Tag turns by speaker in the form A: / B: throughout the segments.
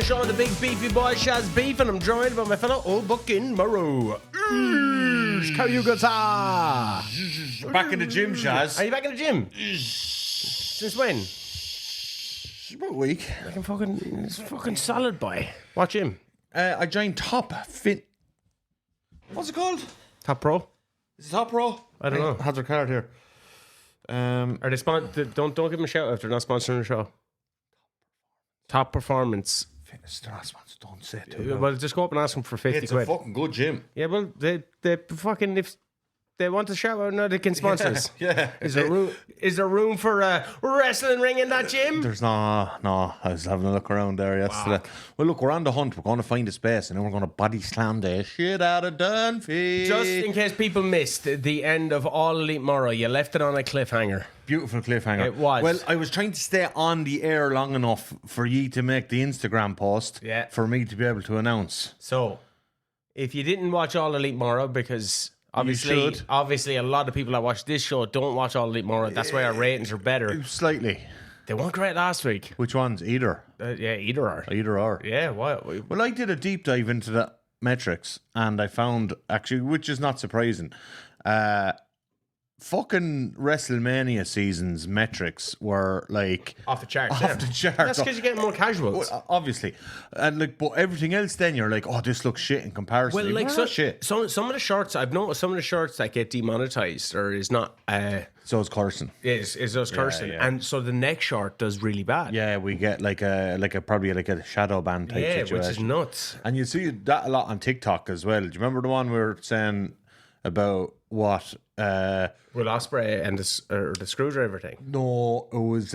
A: show. The big beefy boy, Shaz Beef, and I'm joined by my fellow old bucking Morro.
B: Back in the gym, Shaz.
A: Are you back in the gym? Since when?
B: About a week.
A: It's fucking solid, boy. What gym?
B: I joined Top Fit. What's it called?
A: Top Pro?
B: Is it Top Pro?
A: I don't know.
B: Has their card here.
A: Are they don't give them a shout out if they're not sponsoring the show. Top Performance.
B: Fitness, they're not sponsored. Don't say it too.
A: Well, just go up and ask them for 50
B: It's
A: quid.
B: a fucking good gym.
A: Yeah, well, they fucking, if they want to shout out, no, they can sponsor us.
B: Yeah.
A: Is there room for a wrestling ring in that gym?
B: There's no. I was having a look around there yesterday.
A: Fuck.
B: Well, look, we're on the hunt. We're going to find a space, and then we're going to body slam the shit out of Dunphy.
A: Just in case people missed the end of All Elite Morro, you left it on a cliffhanger.
B: Beautiful cliffhanger.
A: It was.
B: Well, I was trying to stay on the air long enough for ye to make the Instagram post.
A: Yeah.
B: For me to be able to announce.
A: So, if you didn't watch All Elite Morro, because obviously a lot of people that watch this show don't watch All Elite Morro, that's why our ratings are better.
B: Slightly.
A: They weren't great last week.
B: Which ones? Either.
A: Yeah, either are.
B: Either or.
A: Yeah, what?
B: Well, I did a deep dive into the metrics, and I found, actually, which is not surprising, fucking WrestleMania season's metrics were like
A: Off the charts.
B: Off
A: yeah.
B: the charts.
A: That's because you're getting more casuals.
B: Well, obviously, and like, but everything else, then you're like, oh, this looks shit in comparison.
A: Well, like
B: shit.
A: some of the shorts I've noticed, some of the shorts that get demonetized or is not
B: So is Carson.
A: is us cursing,
B: yeah.
A: and so the next short does really bad.
B: Yeah, we get like a probably like a shadow ban type situation,
A: which is nuts.
B: And you see that a lot on TikTok as well. Do you remember the one we were saying about what?
A: With Osprey and the screwdriver thing.
B: No, it was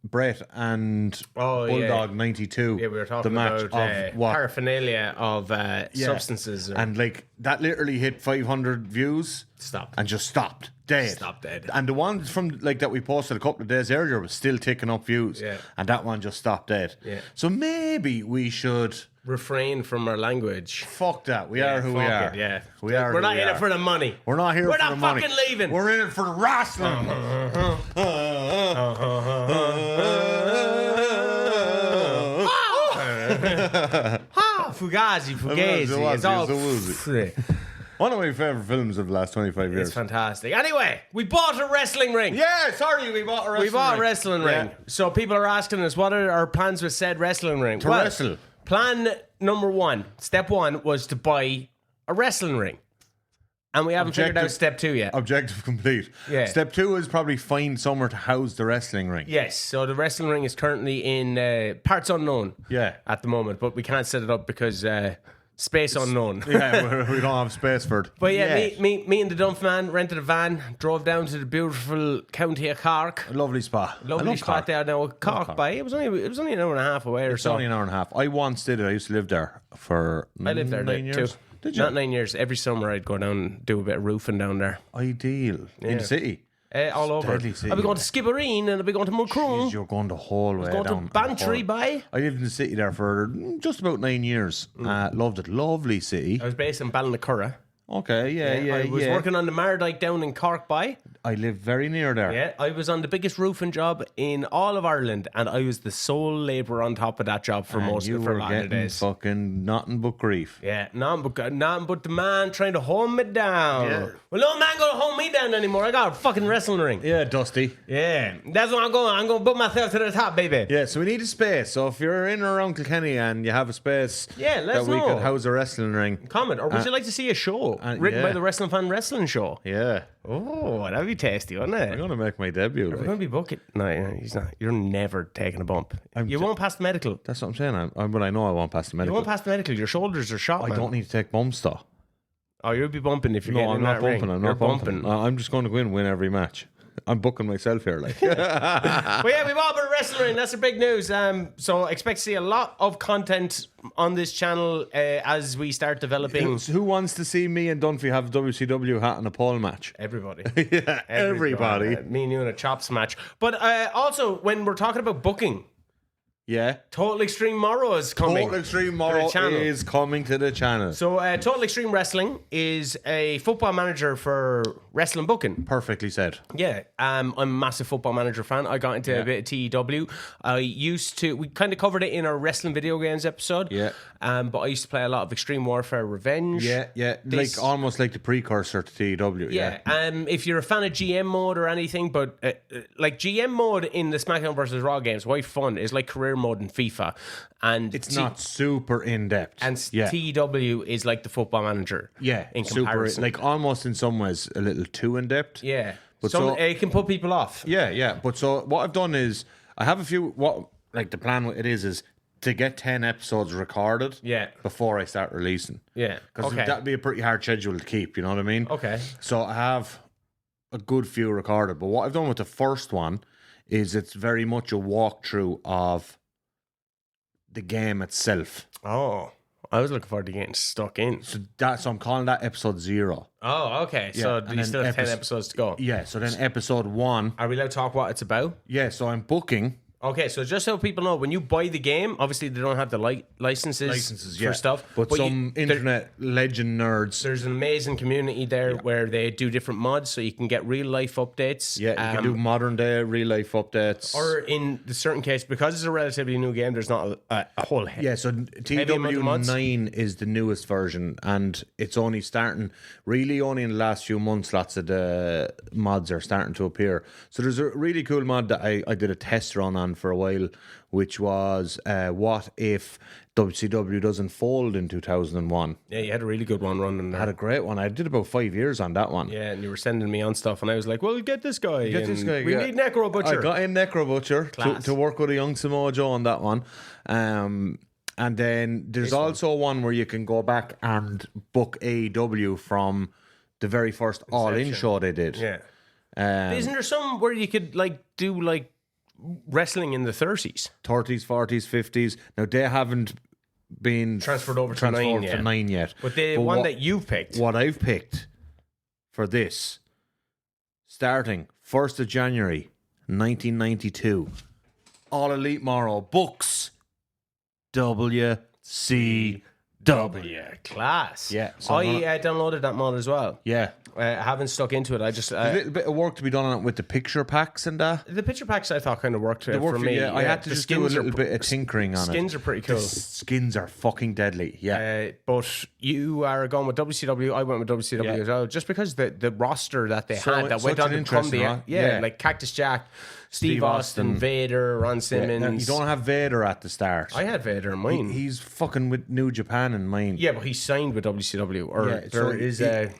B: Brett and Bulldog 92.
A: Yeah, we were talking
B: the match
A: about
B: of what?
A: paraphernalia of substances.
B: And like that literally hit 500 views.
A: Stopped.
B: And just stopped. Dead.
A: Stopped dead.
B: And the ones from like that we posted a couple of days earlier was still ticking up views.
A: Yeah.
B: And that one just stopped dead.
A: Yeah.
B: So maybe we should
A: refrain from our language.
B: fuck that. We are who we are.
A: It, yeah.
B: We are.
A: We're not in it for the money.
B: We're not here
A: We're
B: for
A: not
B: the money.
A: fucking leaving.
B: We're in it for the wrestling.
A: Fugazi. It's all
B: One of my favourite films of the last 25 years.
A: It's fantastic. Anyway, we bought a wrestling ring.
B: Yeah, sorry, we bought a wrestling ring.
A: We bought a wrestling ring.
B: Yeah.
A: So people are asking us, what are our plans with said wrestling ring?
B: To wrestle.
A: Plan number one, step one, was to buy a wrestling ring. And we haven't figured out step two yet.
B: Objective complete.
A: Yeah.
B: Step two is probably find somewhere to house the wrestling ring.
A: Yes, so the wrestling ring is currently in parts unknown
B: Yeah.
A: at the moment, but we can't set it up because space unknown.
B: Yeah, we don't have space for it.
A: But yeah,
B: yet.
A: me and the Dump man rented a van, drove down to the beautiful county of Cork.
B: A lovely spot.
A: Lovely spot there now. Cork by. It was only an hour and a half away or
B: It's
A: so.
B: only an hour and a half. I once did it. I used to live there for
A: I lived there
B: 9 years.
A: too.
B: Did you?
A: Not 9 years. Every summer I'd go down and do a bit of roofing down there.
B: Ideal. In the city.
A: All over.
B: deadly city,
A: I'd be going to
B: man.
A: Skibbereen and I'd be going to Mulcroom.
B: Jeez, you're going the whole way
A: Going
B: down.
A: to Bantry by.
B: I lived in the city there for just about 9 years. Loved it. Lovely city.
A: I was based in Ballinacurra.
B: Okay, yeah.
A: I was working on the Mardyke down in Cork by.
B: I lived very near there.
A: Yeah, I was on the biggest roofing job in all of Ireland, and I was the sole labourer on top of that job for
B: And
A: most
B: you
A: of for
B: were
A: a lot of
B: getting
A: days.
B: fucking nothing but grief.
A: Yeah, nothing but the man trying to hold me down.
B: Yeah.
A: Well, no man gonna hold me down anymore. I got a fucking wrestling ring.
B: Yeah, Dusty.
A: Yeah, that's what I'm going. I'm going to put myself to the top, baby.
B: Yeah, so we need a space. So if you're in or around Kilkenny and you have a space
A: Yeah, let us
B: that we
A: know.
B: could house a wrestling ring.
A: Comment, or would you like to see a show written
B: yeah.
A: by the Wrestling Fan Wrestling Show?
B: Yeah.
A: Oh, that'd be tasty, wouldn't it?
B: I'm going to make my debut.
A: We're
B: Like.
A: going to be booking. No, he's not. You're never taking a bump. You won't pass the medical.
B: That's what I'm saying. But I know I won't pass the
A: You
B: medical.
A: won't pass the medical. Your shoulders are shot,
B: I
A: man.
B: don't need to take bumps though.
A: Oh, you'll be bumping if you're
B: No,
A: getting
B: I'm
A: in
B: not
A: that ring.
B: bumping. I'm
A: You're
B: not bumping. I'm just going to go in and win every match. I'm booking myself here, like.
A: But yeah, we bought a wrestling ring. That's the big news. So expect to see a lot of content on this channel as we start developing.
B: Who wants to see me and Dunphy have a WCW hat and a pole match?
A: Everybody.
B: Yeah, everybody.
A: Me and you in a chops match. But also, when we're talking about booking,
B: Yeah.
A: Total Extreme Morro is coming.
B: Total Extreme Morro is coming to the channel.
A: So, Total Extreme Wrestling is a football manager for wrestling booking.
B: Perfectly said.
A: Yeah, I'm a massive football manager fan. I got into a bit of TEW. We kind of covered it in our wrestling video games episode.
B: Yeah.
A: But I used to play a lot of Extreme Warfare Revenge.
B: Yeah. Almost like the precursor to TEW.
A: Yeah. If you're a fan of GM mode or anything, but like GM mode in the SmackDown versus Raw games, quite fun. It's like career mode in FIFA, and
B: it's not super in depth.
A: And TEW is like the football manager.
B: Yeah,
A: in comparison,
B: like almost in some ways a little too in depth.
A: Yeah,
B: but
A: it can put people off.
B: Yeah. But so what I've done is I have a few. What like the plan with it is to get 10 episodes recorded.
A: Yeah.
B: Before I start releasing.
A: Yeah,
B: because that'd be a pretty hard schedule to keep. You know what I mean?
A: Okay.
B: So I have a good few recorded, but what I've done with the first one is it's very much a walkthrough of the game itself.
A: Oh, I was looking forward to getting stuck in.
B: So I'm calling that episode 0.
A: Oh, okay.
B: Yeah,
A: So you still have 10 episodes to go.
B: Yeah. So then episode 1.
A: Are we allowed to talk what it's about?
B: Yeah. So I'm booking.
A: Okay, so just so people know, when you buy the game, obviously they don't have the licenses for stuff.
B: But some internet legend nerds.
A: There's an amazing community there where they do different mods, so you can get real life updates.
B: Yeah, you can do modern day real life updates.
A: Or in the certain case, because it's a relatively new game, there's not a whole
B: so TW9 is the newest version, and it's only starting, really only in the last few months, lots of the mods are starting to appear. So there's a really cool mod that I did a test run on for a while, which was what if WCW doesn't fold in 2001.
A: Yeah, you had a really good one running there.
B: I had a great one. I did about 5 years on that one.
A: Yeah, and you were sending me on stuff, and I was like, well, get this guy.
B: We
A: need Necro Butcher.
B: I got in Necro Butcher to work with a young Samoa Joe on that one. And then there's also one where you can go back and book AEW from the very first All In show they did.
A: Yeah. Isn't there some where you could do wrestling in the 30s?
B: 30s, 40s, 50s. Now, they haven't been
A: transferred over to 9
B: yet.
A: But the one that you've picked.
B: What I've picked for this, starting 1st of January 1992, All Elite Morro books WCW.
A: Class.
B: Yeah.
A: So I downloaded that mod as well.
B: Yeah.
A: I haven't stuck into it. I just
B: a little bit of work to be done on it with the picture packs and that.
A: The picture packs I thought kind of worked for me.
B: Yeah, I had to just do a little bit of tinkering on it.
A: Skins are pretty cool.
B: The skins are fucking deadly. Yeah.
A: But you are going with WCW. I went with WCW as well, just because the roster that they had that went on to come like Cactus Jack, Steve Austin, Vader, Ron Simmons.
B: Now, you don't have Vader at the start.
A: I had Vader in mine.
B: He's fucking with New Japan in mine.
A: Yeah, but he's signed with WCW.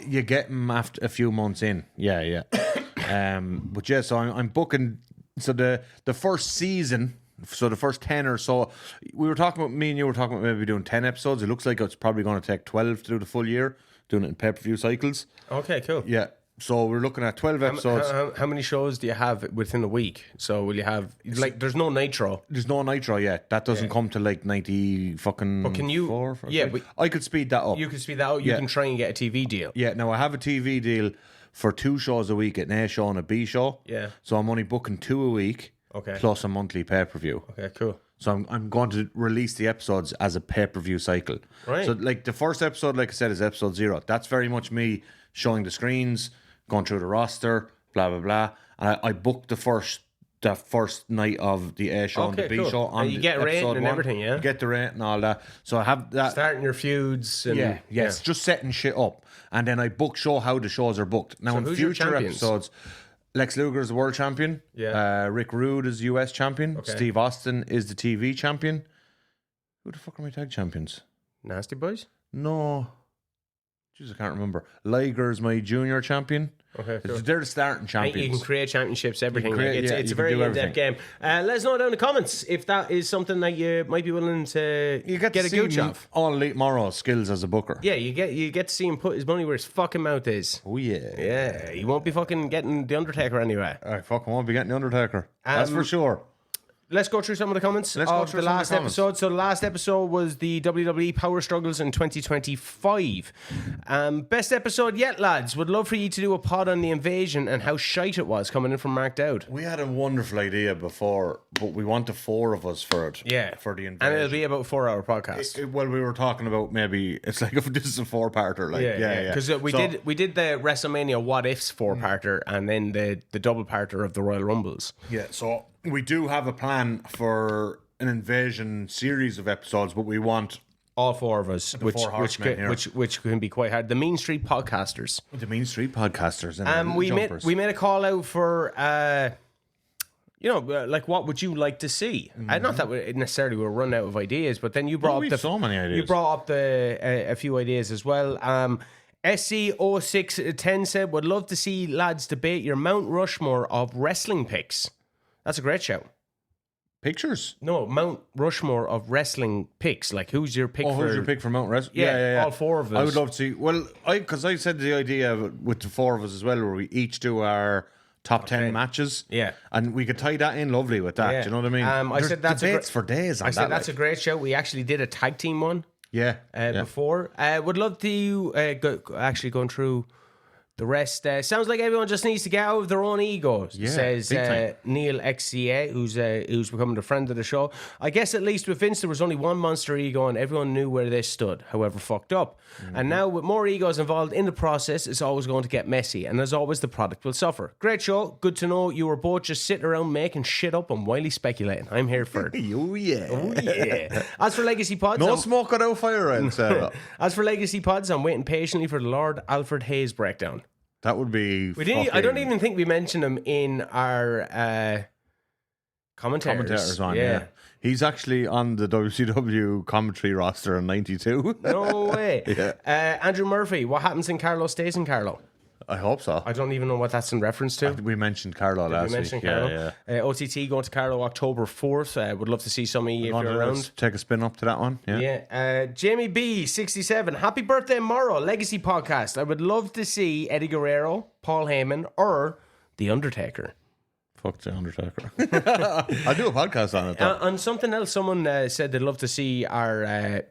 B: You get him after a few months in. Yeah. But yeah, so I'm booking. So the first season, so the first 10 or so, me and you were talking about maybe doing 10 episodes. It looks like it's probably going to take 12 to do the full year, doing it in pay-per-view cycles.
A: Okay, cool.
B: Yeah. So we're looking at 12 episodes.
A: How many shows do you have within a week? So will you have there's no Nitro?
B: There's no Nitro yet. That doesn't come to 90 fucking.
A: But can you?
B: But I could speed that up.
A: You can speed that up. You can try and get a TV deal.
B: Yeah. Now I have a TV deal for 2 shows a week, an A show and a B show.
A: Yeah.
B: So I'm only booking 2 a week.
A: Okay.
B: Plus a monthly pay-per-view.
A: Okay. Cool.
B: So I'm going to release the episodes as a pay-per-view cycle.
A: Right.
B: So the first episode, like I said, is episode 0. That's very much me showing the screens, going through the roster, blah blah blah. And I booked the first night of the A show and the B show on
A: you get rating and everything. Yeah,
B: you get the rate and all that. So I have that
A: starting your feuds. And,
B: it's just setting shit up, and then I show how the shows are booked. Now in future episodes, Lex Luger is the world champion.
A: Yeah,
B: Rick Rude is US champion. Okay. Steve Austin is the TV champion. Who the fuck are my tag champions?
A: Nasty Boys?
B: No. Jeez, I can't remember. Liger's my junior champion.
A: Okay, cool.
B: They're the starting champions.
A: You can create championships, everything. It's a very in-depth game. Let us know down in the comments if that is something that you might be willing to get a gooch of.
B: All Elite Morro skills as a booker.
A: Yeah, you get to see him put his money where his fucking mouth is.
B: Oh yeah.
A: Yeah, he won't be fucking getting the Undertaker anyway.
B: I fucking won't be getting the Undertaker. That's for sure.
A: let's go through some of the comments of the last episode. So the last episode was the WWE Power Struggles in 2025. Best episode yet, lads. Would love for you to do a pod on the invasion and how shite it was coming in from Mark Dowd.
B: We had a wonderful idea before, but we want the 4 of us for it.
A: Yeah.
B: For the invasion.
A: And it'll be about a 4-hour podcast.
B: Well, we were talking about maybe, it's like if this is a 4-parter. Like, yeah.
A: Because we did the WrestleMania What Ifs 4-parter and then the double-parter of the Royal Rumbles.
B: Yeah, so we do have a plan for an invasion series of episodes, but we want
A: all 4 of us, which can be quite hard. The Mean Street Podcasters.
B: The Mean Street Podcasters. And
A: we made a call out for, like what would you like to see? Not that we necessarily were running out of ideas, but then you brought up
B: so many ideas.
A: You brought up a few ideas as well. SC0610 said, would love to see lads debate your Mount Rushmore of wrestling picks. That's a great show.
B: Pictures?
A: No, Mount Rushmore of wrestling picks. Like, who's your pick
B: who's your pick for Mount Rushmore?
A: Yeah, all 4 of us.
B: I would love to see. Well, because I said the idea with the 4 of us as well, where we each do our top 10 matches.
A: Yeah.
B: And we could tie that in lovely with that. Do you know what I mean?
A: I said that's
B: debates for days.
A: I said that's a great show. We actually did a tag team one.
B: Yeah.
A: Before. Would love to going through the rest. Sounds like everyone just needs to get out of their own egos, says Neil XCA, who's becoming a friend of the show. I guess at least with Vince there was only one monster ego and everyone knew where they stood, however fucked up. And now with more egos involved in the process, it's always going to get messy, and as always the product will suffer. Great show. Good to know you were both just sitting around making shit up and wildly speculating. I'm here for it.
B: Oh yeah.
A: As for Legacy Pods,
B: no smoke without fire,
A: as for Legacy Pods, I'm waiting patiently for the Lord Alfred Hayes breakdown.
B: That would be.
A: I don't even think we mentioned him in our commentators
B: on. Yeah, he's actually on the WCW commentary roster in '92.
A: No way. Andrew Murphy. What happens in Carlo stays in Carlo.
B: I hope so.
A: I don't even know what that's in reference to.
B: We mentioned Carlo last week.
A: Carlo? OTT going to Carlo October 4th. Would love to see some of you if you're around.
B: Take a spin up to that one.
A: Jamie B, 67. Happy birthday, Morro. Legacy podcast. I would love to see Eddie Guerrero, Paul Heyman, or The Undertaker.
B: Fuck The Undertaker. I'll do a podcast on it, though.
A: On something else, someone said they'd love to see our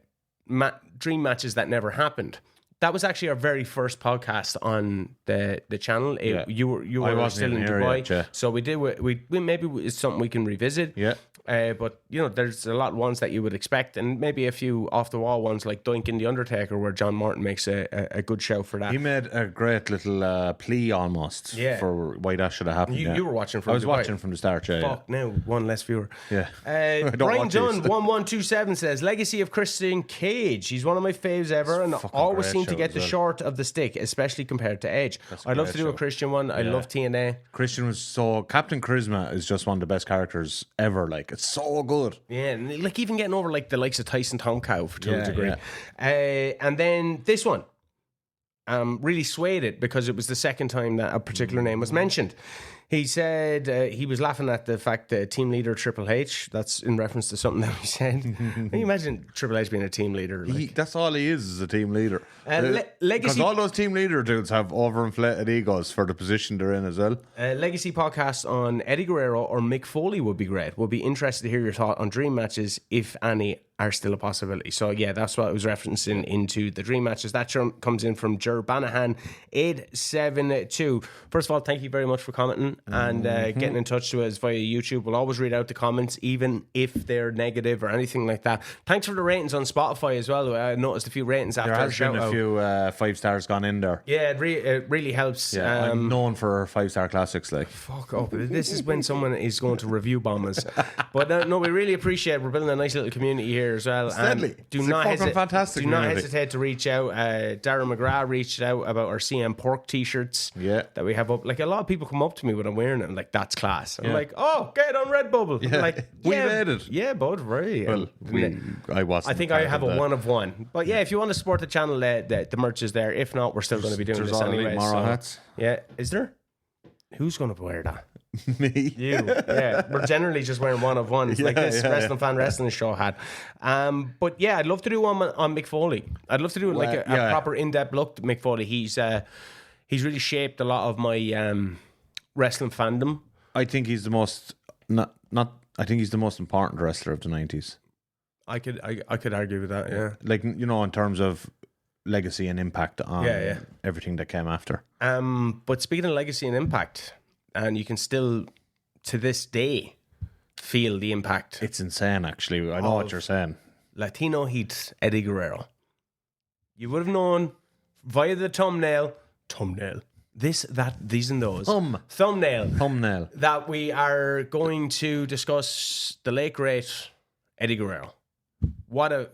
A: dream matches that never happened. That was actually our very first podcast on the channel. You were still in Dubai, so we did. We maybe it's something we can revisit.
B: Yeah.
A: But there's a lot of ones that you would expect, and maybe a few off the wall ones like Doink and The Undertaker, where John Morton makes a good show for that.
B: He made a great little plea almost for why that should have happened.
A: You were watching from.
B: I was watching from the start.
A: Fuck now, one less viewer.
B: Yeah.
A: Brian Dunn 1127 says Legacy of Christian Cage. He's one of my faves ever, and always seemed to get the short of the stick, especially compared to Edge. I'd love to do a Christian one. I love TNA.
B: Christian was Captain Charisma is just one of the best characters ever. Like, it's so good.
A: Yeah, and like even getting over like the likes of Tyson Tomcow to a degree. And then this one really swayed it because it was the second time that a particular name was mentioned. He said he was laughing at the fact that team leader Triple H, that's in reference to something that we said. Can you imagine Triple H being a team leader? Like?
B: That's all he is a team leader.
A: Legacy,
B: because all those team leader dudes have overinflated egos for the position they're in as well.
A: Legacy podcast on Eddie Guerrero or Mick Foley would be great. Would be interested to hear your thought on dream matches, if any are still a possibility. So yeah, that's what I was referencing into the dream matches. That comes in from Jer Banahan 872. First of all, thank you very much for commenting and getting in touch to us via YouTube. We'll always read out the comments, even if they're negative or anything like that. Thanks for the ratings on Spotify as well. I noticed a few ratings after
B: there has been a few 5 stars gone in there.
A: Yeah, it really helps.
B: I'm known for 5-star classics. Like,
A: fuck up. This is when someone is going to review bomb us. But no, we really appreciate it. We're building a nice little community here as well.
B: Do not
A: hesitate to reach out. Darren McGrath reached out about our CM Pork t-shirts that we have up. Like, a lot of people come up to me when I'm wearing it and like, that's class. I'm like, oh, get it on Redbubble. I'm like,
B: we made it.
A: Yeah, bud, right.
B: Well, I
A: think I have a 1 of 1. But yeah, if you want to support the channel, the merch is there. If not, we're still going to be doing this anyway.
B: There's All Elite Morro hats.
A: Yeah, is there? Who's going to wear that?
B: Me.
A: You. Yeah, we're generally just wearing 1 of 1. Like this Wrestling Fan Wrestling Show hat. But yeah, I'd love to do one on Mick Foley. I'd love to do like a proper in-depth look at Mick Foley. He's really shaped a lot of my wrestling fandom.
B: I think he's the most not I think he's the most important wrestler of the 90s.
A: I could argue with that, yeah.
B: Like, you know, in terms of legacy and impact on everything that came after.
A: But speaking of legacy and impact, and you can still, to this day, feel the impact.
B: It's insane, actually. I know what you're saying.
A: Latino Heat, Eddie Guerrero. You would have known via the thumbnail, this, that, these and those. Thumbnail. That we are going to discuss the late, great Eddie Guerrero. What a...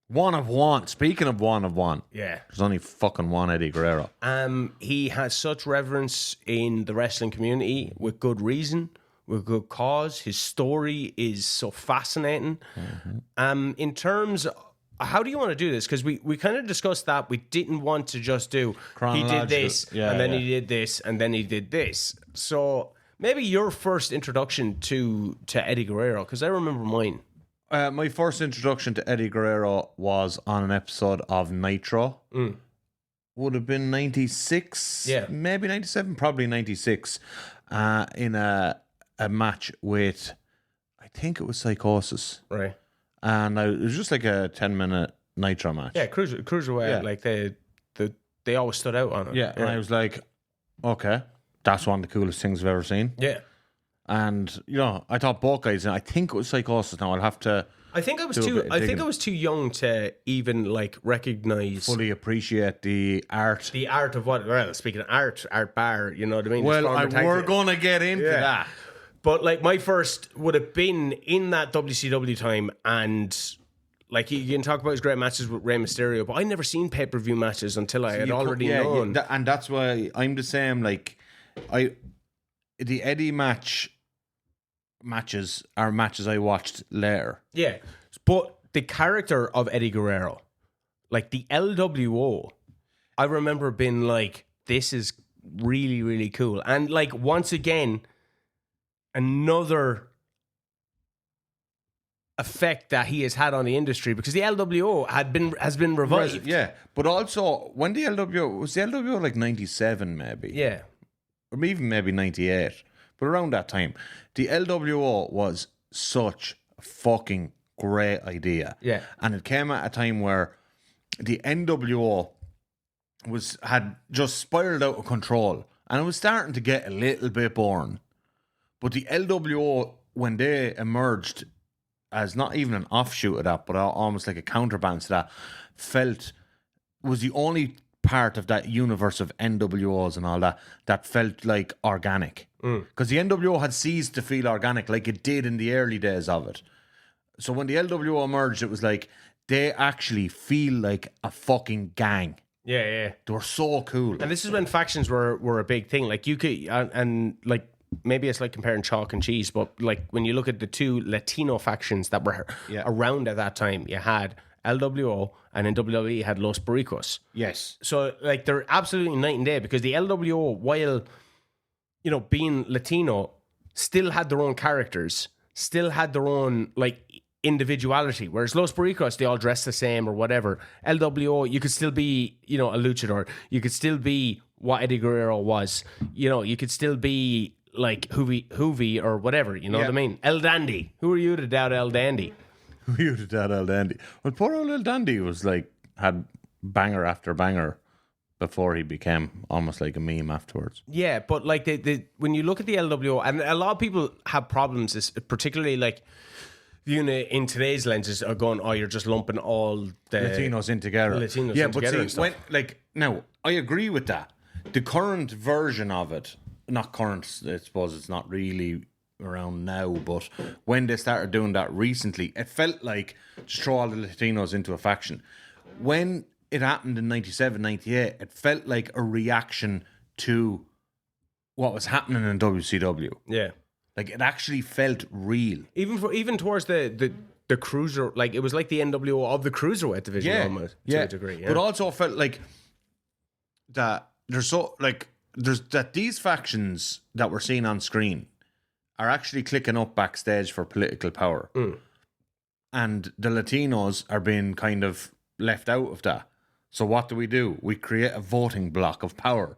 B: One of one. Speaking of one of one.
A: Yeah.
B: There's only fucking one Eddie Guerrero.
A: He has such reverence in the wrestling community with good reason, with good cause. His story is so fascinating. Mm-hmm. In terms of, how do you want to do this? Because we kind of discussed that. We didn't want to just do, he did this, and then he did this, and then he did this. So maybe your first introduction to Eddie Guerrero, because I remember mine.
B: My first introduction to Eddie Guerrero was on an episode of Nitro. Would have been 96, maybe 97, probably 96, in a match with, I think it was Psychosis.
A: Right.
B: And it was just like a 10-minute Nitro match.
A: Yeah, Cruiserweight, like they always stood out on it.
B: Yeah, and I was like, okay, that's one of the coolest things I've ever seen.
A: Yeah.
B: And, you know, I thought both guys, and I think it was Psychosis now. I'll have to...
A: I think I was too young to even, like, recognize...
B: Fully appreciate the art.
A: The art of what... Well, speaking of art bar, you know what I mean?
B: Well, we're going to get into that.
A: But, like, my first would have been in that WCW time, and... Like, you can talk about his great matches with Rey Mysterio, but I never seen pay-per-view matches until I had already known.
B: Yeah, and that's why I'm the same. Like, the Eddie matches are matches I watched later.
A: Yeah, but the character of Eddie Guerrero, like the LWO, I remember being like, this is really, really cool. And like, once again, another effect that he has had on the industry, because the LWO has been revived.
B: Yeah, but also, when the LWO like 97 maybe?
A: Yeah.
B: Or even maybe 98. But around that time, the LWO was such a fucking great idea.
A: Yeah.
B: And it came at a time where the NWO had just spiraled out of control. And it was starting to get a little bit boring. But the LWO, when they emerged as not even an offshoot of that, but almost like a counterbalance to that, was the only part of that universe of NWOs and all that felt like organic. Because the NWO had ceased to feel organic like it did in the early days of it. So when the LWO emerged, it was like they actually feel like a fucking gang.
A: Yeah.
B: They were so cool.
A: And this is when factions were a big thing. Like, you could, and like, maybe it's like comparing chalk and cheese, but like when you look at the two Latino factions that were around at that time, you had LWO, and in WWE had Los Barricos.
B: Yes.
A: So like they're absolutely night and day, because the LWO, while, you know, being Latino, still had their own characters, still had their own like individuality. Whereas Los Barricos, they all dress the same or whatever. LWO, you could still be, you know, a luchador. You could still be what Eddie Guerrero was. You know, you could still be like Hoovy or whatever. You know what I mean? El Dandy. Who are you to doubt El Dandy?
B: Who are you to doubt El Dandy? Well, poor old El Dandy was like, had banger after banger before he became almost like a meme afterwards.
A: Yeah, but like when you look at the LWO, and a lot of people have problems, particularly like viewing it in today's lenses, are going, oh, you're just lumping all the
B: Latinos in together. Now, I agree with that. The current version of it, not current, I suppose it's not really around now, but when they started doing that recently, it felt like just throw all the Latinos into a faction. When it happened in 97, 98, it felt like a reaction to what was happening in WCW.
A: Yeah.
B: Like, it actually felt real.
A: Even towards the cruiser, like it was like the NWO of the cruiserweight division almost, to a degree. Yeah.
B: But also felt like that there's that these factions that we're seeing on screen are actually clicking up backstage for political power. And the Latinos are being kind of left out of that. So what do? We create a voting block of power.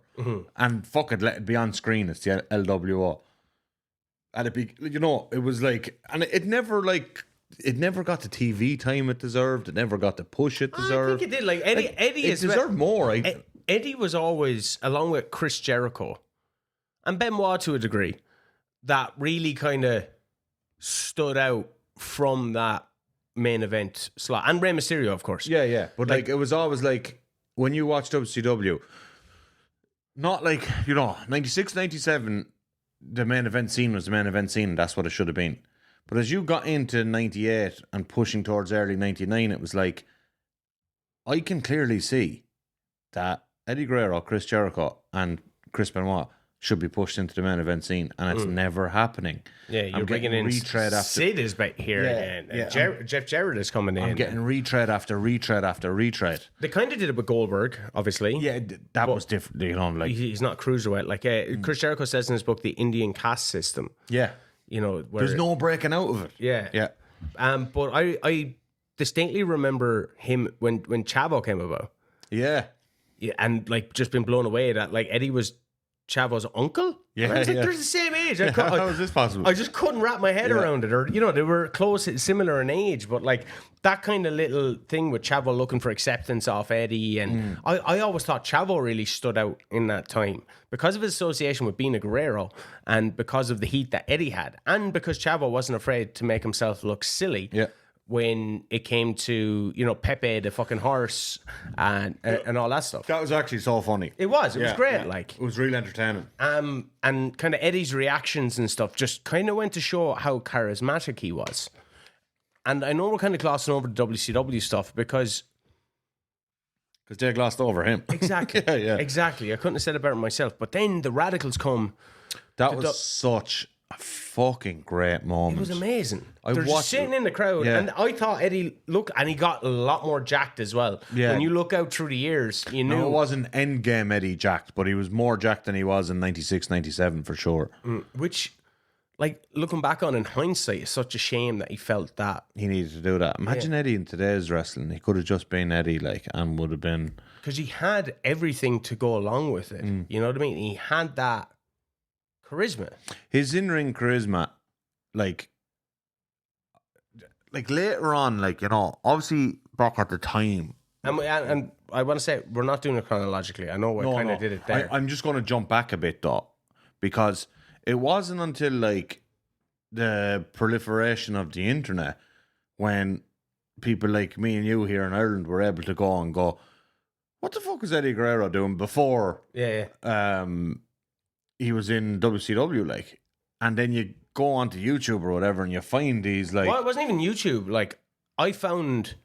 B: And fuck it, let it be on screen. It's the LWO. And it was like, and it never got the TV time it deserved. It never got the push it deserved.
A: I think it did. Like Eddie
B: it deserved more.
A: Eddie was always, along with Chris Jericho and Benoit to a degree, that really kind of stood out from that main event slot. And Rey Mysterio, of course.
B: Yeah. But like it was always like, when you watch WCW, not like, 96, 97, the main event scene was the main event scene. That's what it should have been. But as you got into 98 and pushing towards early 99, it was like, I can clearly see that Eddie Guerrero, Chris Jericho, and Chris Benoit should be pushed into the main event scene, and it's never happening.
A: Yeah, you're bringing in
B: retread after
A: Sid is back here again. Yeah, Jeff Jarrett is coming in.
B: I'm getting retread after retread after retread.
A: They kind of did it with Goldberg, obviously.
B: Yeah, that was different. Like
A: he's not cruiserweight. Like Chris Jericho says in his book, the Indian caste system.
B: Yeah,
A: where
B: there's no breaking out of it.
A: Yeah. But I distinctly remember him when Chavo came about.
B: Yeah,
A: and like just been blown away that like Eddie was Chavo's uncle.
B: Yeah,
A: I was like, they're the same age.
B: How is this possible?
A: I just couldn't wrap my head around it. Or they were close, similar in age, but like that kind of little thing with Chavo looking for acceptance off Eddie, and I always thought Chavo really stood out in that time because of his association with being a Guerrero, and because of the heat that Eddie had, and because Chavo wasn't afraid to make himself look silly.
B: Yeah.
A: When it came to, Pepe the fucking horse and all that stuff.
B: That was actually so funny.
A: It was great.
B: Yeah.
A: Like
B: it was really entertaining.
A: And kind of Eddie's reactions and stuff just kind of went to show how charismatic he was. And I know we're kind of glossing over the WCW stuff because
B: they glossed over him.
A: Exactly.
B: Yeah.
A: Exactly. I couldn't have said it better myself. But then the Radicals come.
B: That was such a fucking great moment.
A: It was amazing. They're just sitting in the crowd, and I thought Eddie and he got a lot more jacked as well.
B: Yeah.
A: When you look out through the years, you knew
B: it wasn't endgame Eddie jacked, but he was more jacked than he was in 96, 97 for sure.
A: Which, like looking back on in hindsight, is such a shame that he felt that
B: he needed to do that. Imagine Eddie in today's wrestling; he could have just been Eddie, and would have been,
A: because he had everything to go along with it. You know what I mean? He had that charisma. His
B: in-ring charisma, like later on, obviously back at the time.
A: And I want to say, we're not doing it chronologically. I know we kind of did it there.
B: I'm just going to jump back a bit, though, because it wasn't until, the proliferation of the internet when people like me and you here in Ireland were able to go, what the fuck was Eddie Guerrero doing before? He was in WCW, and then you go onto YouTube or whatever, and you find these
A: Well, it wasn't even YouTube. I found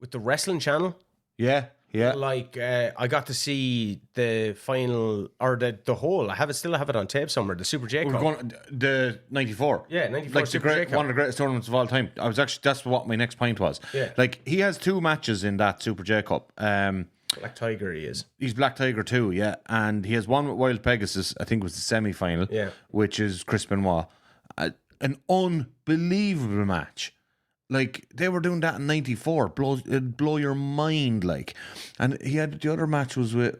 A: with the wrestling channel.
B: Yeah.
A: I got to see the final or the whole. I still have it on tape somewhere. The Super J Cup.
B: The 94.
A: Yeah, 94 Super J Cup.
B: One of the greatest tournaments of all time. That's what my next point was.
A: Yeah.
B: He has two matches in that Super J Cup.
A: Black Tiger he is.
B: He's Black Tiger too, yeah. And he has one with Wild Pegasus, I think it was the semi-final, which is Chris Benoit. An unbelievable match. They were doing that in 94. It'd blow your mind, And he had the other match was it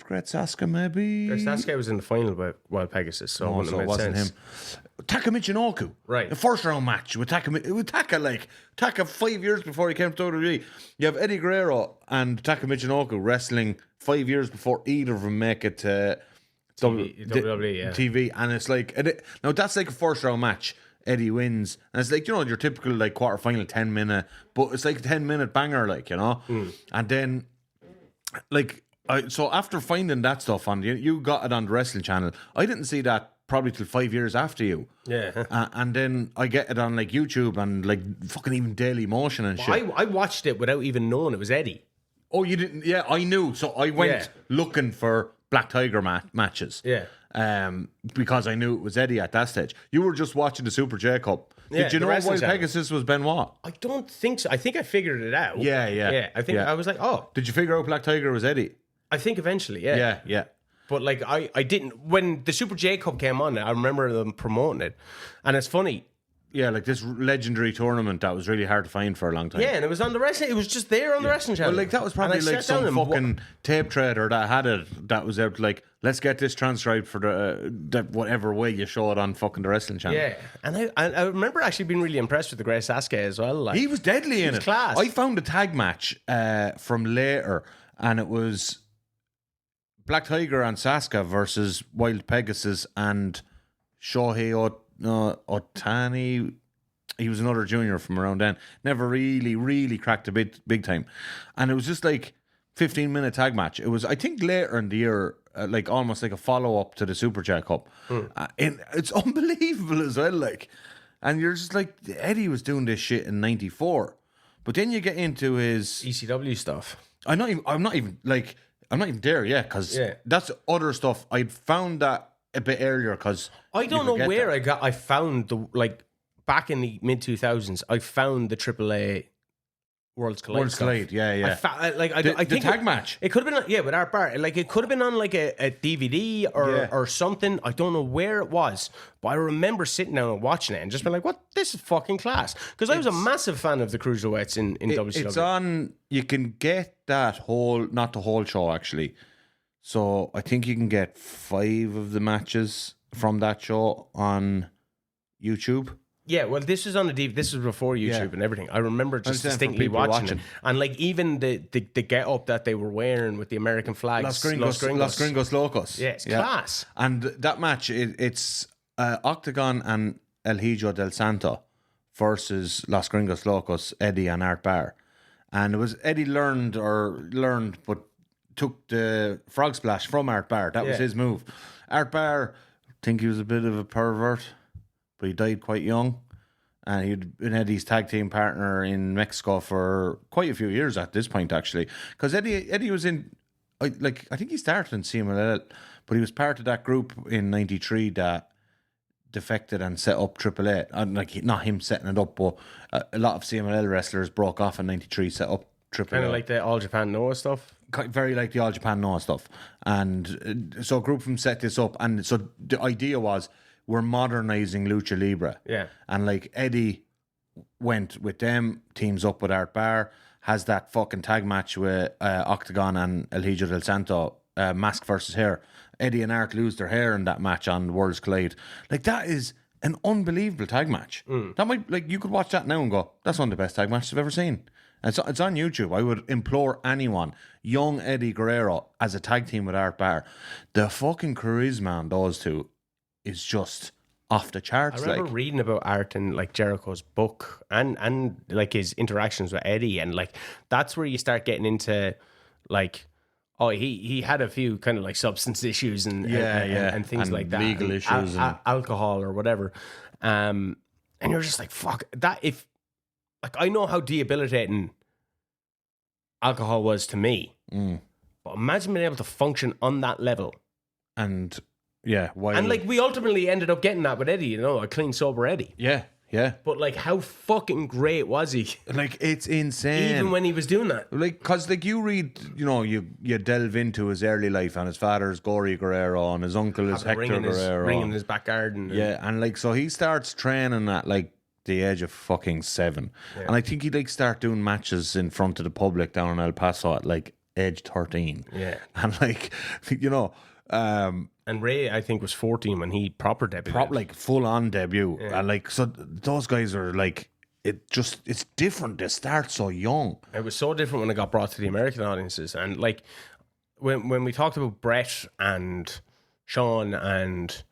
B: Great Sasuke, maybe?
A: Great Sasuke was in the final with Wild Pegasus, so it
B: wasn't him. Taka Michinoku.
A: Right.
B: The first round match with Taka. Taka 5 years before he came to WWE. You have Eddie Guerrero and Taka Michinoku wrestling 5 years before either of them make it to
A: WWE,
B: TV. And it's now that's a first round match. Eddie wins. And it's your typical quarter final 10 minute, but it's a 10-minute banger, And then so after finding that stuff on you got it on the wrestling channel. I didn't see that probably till 5 years after you.
A: Yeah.
B: And then I get it on YouTube and fucking even Daily Motion and shit.
A: I watched it without even knowing it was Eddie.
B: Oh, you didn't? Yeah, I knew. So I went looking for Black Tiger matches.
A: Yeah.
B: Because I knew it was Eddie at that stage. You were just watching the Super J Cup. Did you know Wild Pegasus was Benoit?
A: I don't think so. I think I figured it out.
B: Yeah.
A: I think I was like, oh.
B: Did you figure out Black Tiger was Eddie?
A: I think eventually, yeah.
B: Yeah.
A: But I didn't. When the Super J Cup came on, I remember them promoting it. And it's funny,
B: Yeah, like this legendary tournament that was really hard to find for a long time.
A: Yeah, and it was on the wrestling. It was just there on the wrestling channel.
B: Well, like that was probably like some fucking tape trader that had it. That was out like, let's get this transcribed for the whatever way you show it on fucking the wrestling channel.
A: Yeah, and I remember actually being really impressed with the Great Sasuke as well. Like,
B: he was deadly in it.
A: Class.
B: I found a tag match from later, and it was Black Tiger and Sasuke versus Wild Pegasus and Shohei Otani. He was another junior from around then. Never really cracked a big time. And it was just like 15-minute tag match. It was, I think, later in the year, like almost like a follow-up to the Super J Cup. And it's unbelievable as well. Like, and you're just like, Eddie was doing this shit in 94. But then you get into his
A: ECW stuff.
B: I'm not even there yet, because that's other stuff. I'd found that a bit earlier, because
A: I don't know where I found the, like, back in the mid 2000s, I found the AAA Worlds Collide.
B: Yeah.
A: I think
B: the tag match.
A: It could have been, with Art Barr. Like, it could have been on like a DVD or something. I don't know where it was, but I remember sitting down and watching it and just being like, "What? This is fucking class." Because I was a massive fan of the cruiserweights in WCW.
B: It's on. You can get that whole, not the whole show actually. So I think you can get 5 of the matches from that show on YouTube.
A: Yeah, well, this was on the DVD. This was before YouTube and everything. I remember just distinctly watching it. And like even the get up that they were wearing with the American flags.
B: Los Gringos Locos.
A: Yeah, it's class.
B: And that match, it's Octagon and El Hijo del Santo versus Los Gringos Locos, Eddie and Art Barr. And it was Eddie learned, but took the frog splash from Art Barr. That was his move. Art Barr, I think he was a bit of a pervert, but he died quite young. And he'd been Eddie's tag team partner in Mexico for quite a few years at this point, actually. Because Eddie was in, I think he started in CMLL, but he was part of that group in 93 that defected and set up AAA. And like, not him setting it up, but a lot of CMLL wrestlers broke off in 93, set up AAA.
A: Kind of like the All Japan Noah stuff.
B: Very like the All Japan Noah stuff. And so a group of them set this up. And so the idea was, we're modernizing Lucha Libre.
A: Yeah.
B: And like Eddie went with them, teams up with Art Barr, has that fucking tag match with Octagon and El Hijo del Santo, mask versus hair. Eddie and Art lose their hair in that match on Worlds Collide. Like, that is an unbelievable tag match. That might, like, you could watch that now and go, that's one of the best tag matches I've ever seen. It's on YouTube. I would implore anyone, young Eddie Guerrero as a tag team with Art Barr, the fucking charisma on those two is just off the charts.
A: I remember reading about Art and like Jericho's book and like his interactions with Eddie, and like that's where you start getting into like, oh, he had a few kind of like substance issues and things and like that,
B: legal issues and
A: alcohol or whatever, and you're just like, fuck that. If like, I know how debilitating alcohol was to me, but imagine being able to function on that level.
B: And yeah,
A: and like we ultimately ended up getting that with Eddie, you know, a clean sober Eddie.
B: Yeah.
A: But like, how fucking great was he?
B: Like, it's insane.
A: Even when he was doing that,
B: like, cause like you read, you know, you delve into his early life, and his father's Gory Guerrero, and his uncle is Hector Guerrero,
A: ringing his back garden.
B: And like, so he starts training at like the age of fucking 7, and I think he'd like start doing matches in front of the public down in El Paso at like age 13.
A: Yeah,
B: and like, you know.
A: And Ray, I think, was 14 when he proper debuted.
B: Like full on debut. And like, so those guys are like, it's different. They start so young.
A: It was so different when it got brought to the American audiences. And like, when we talked about Brett and Sean and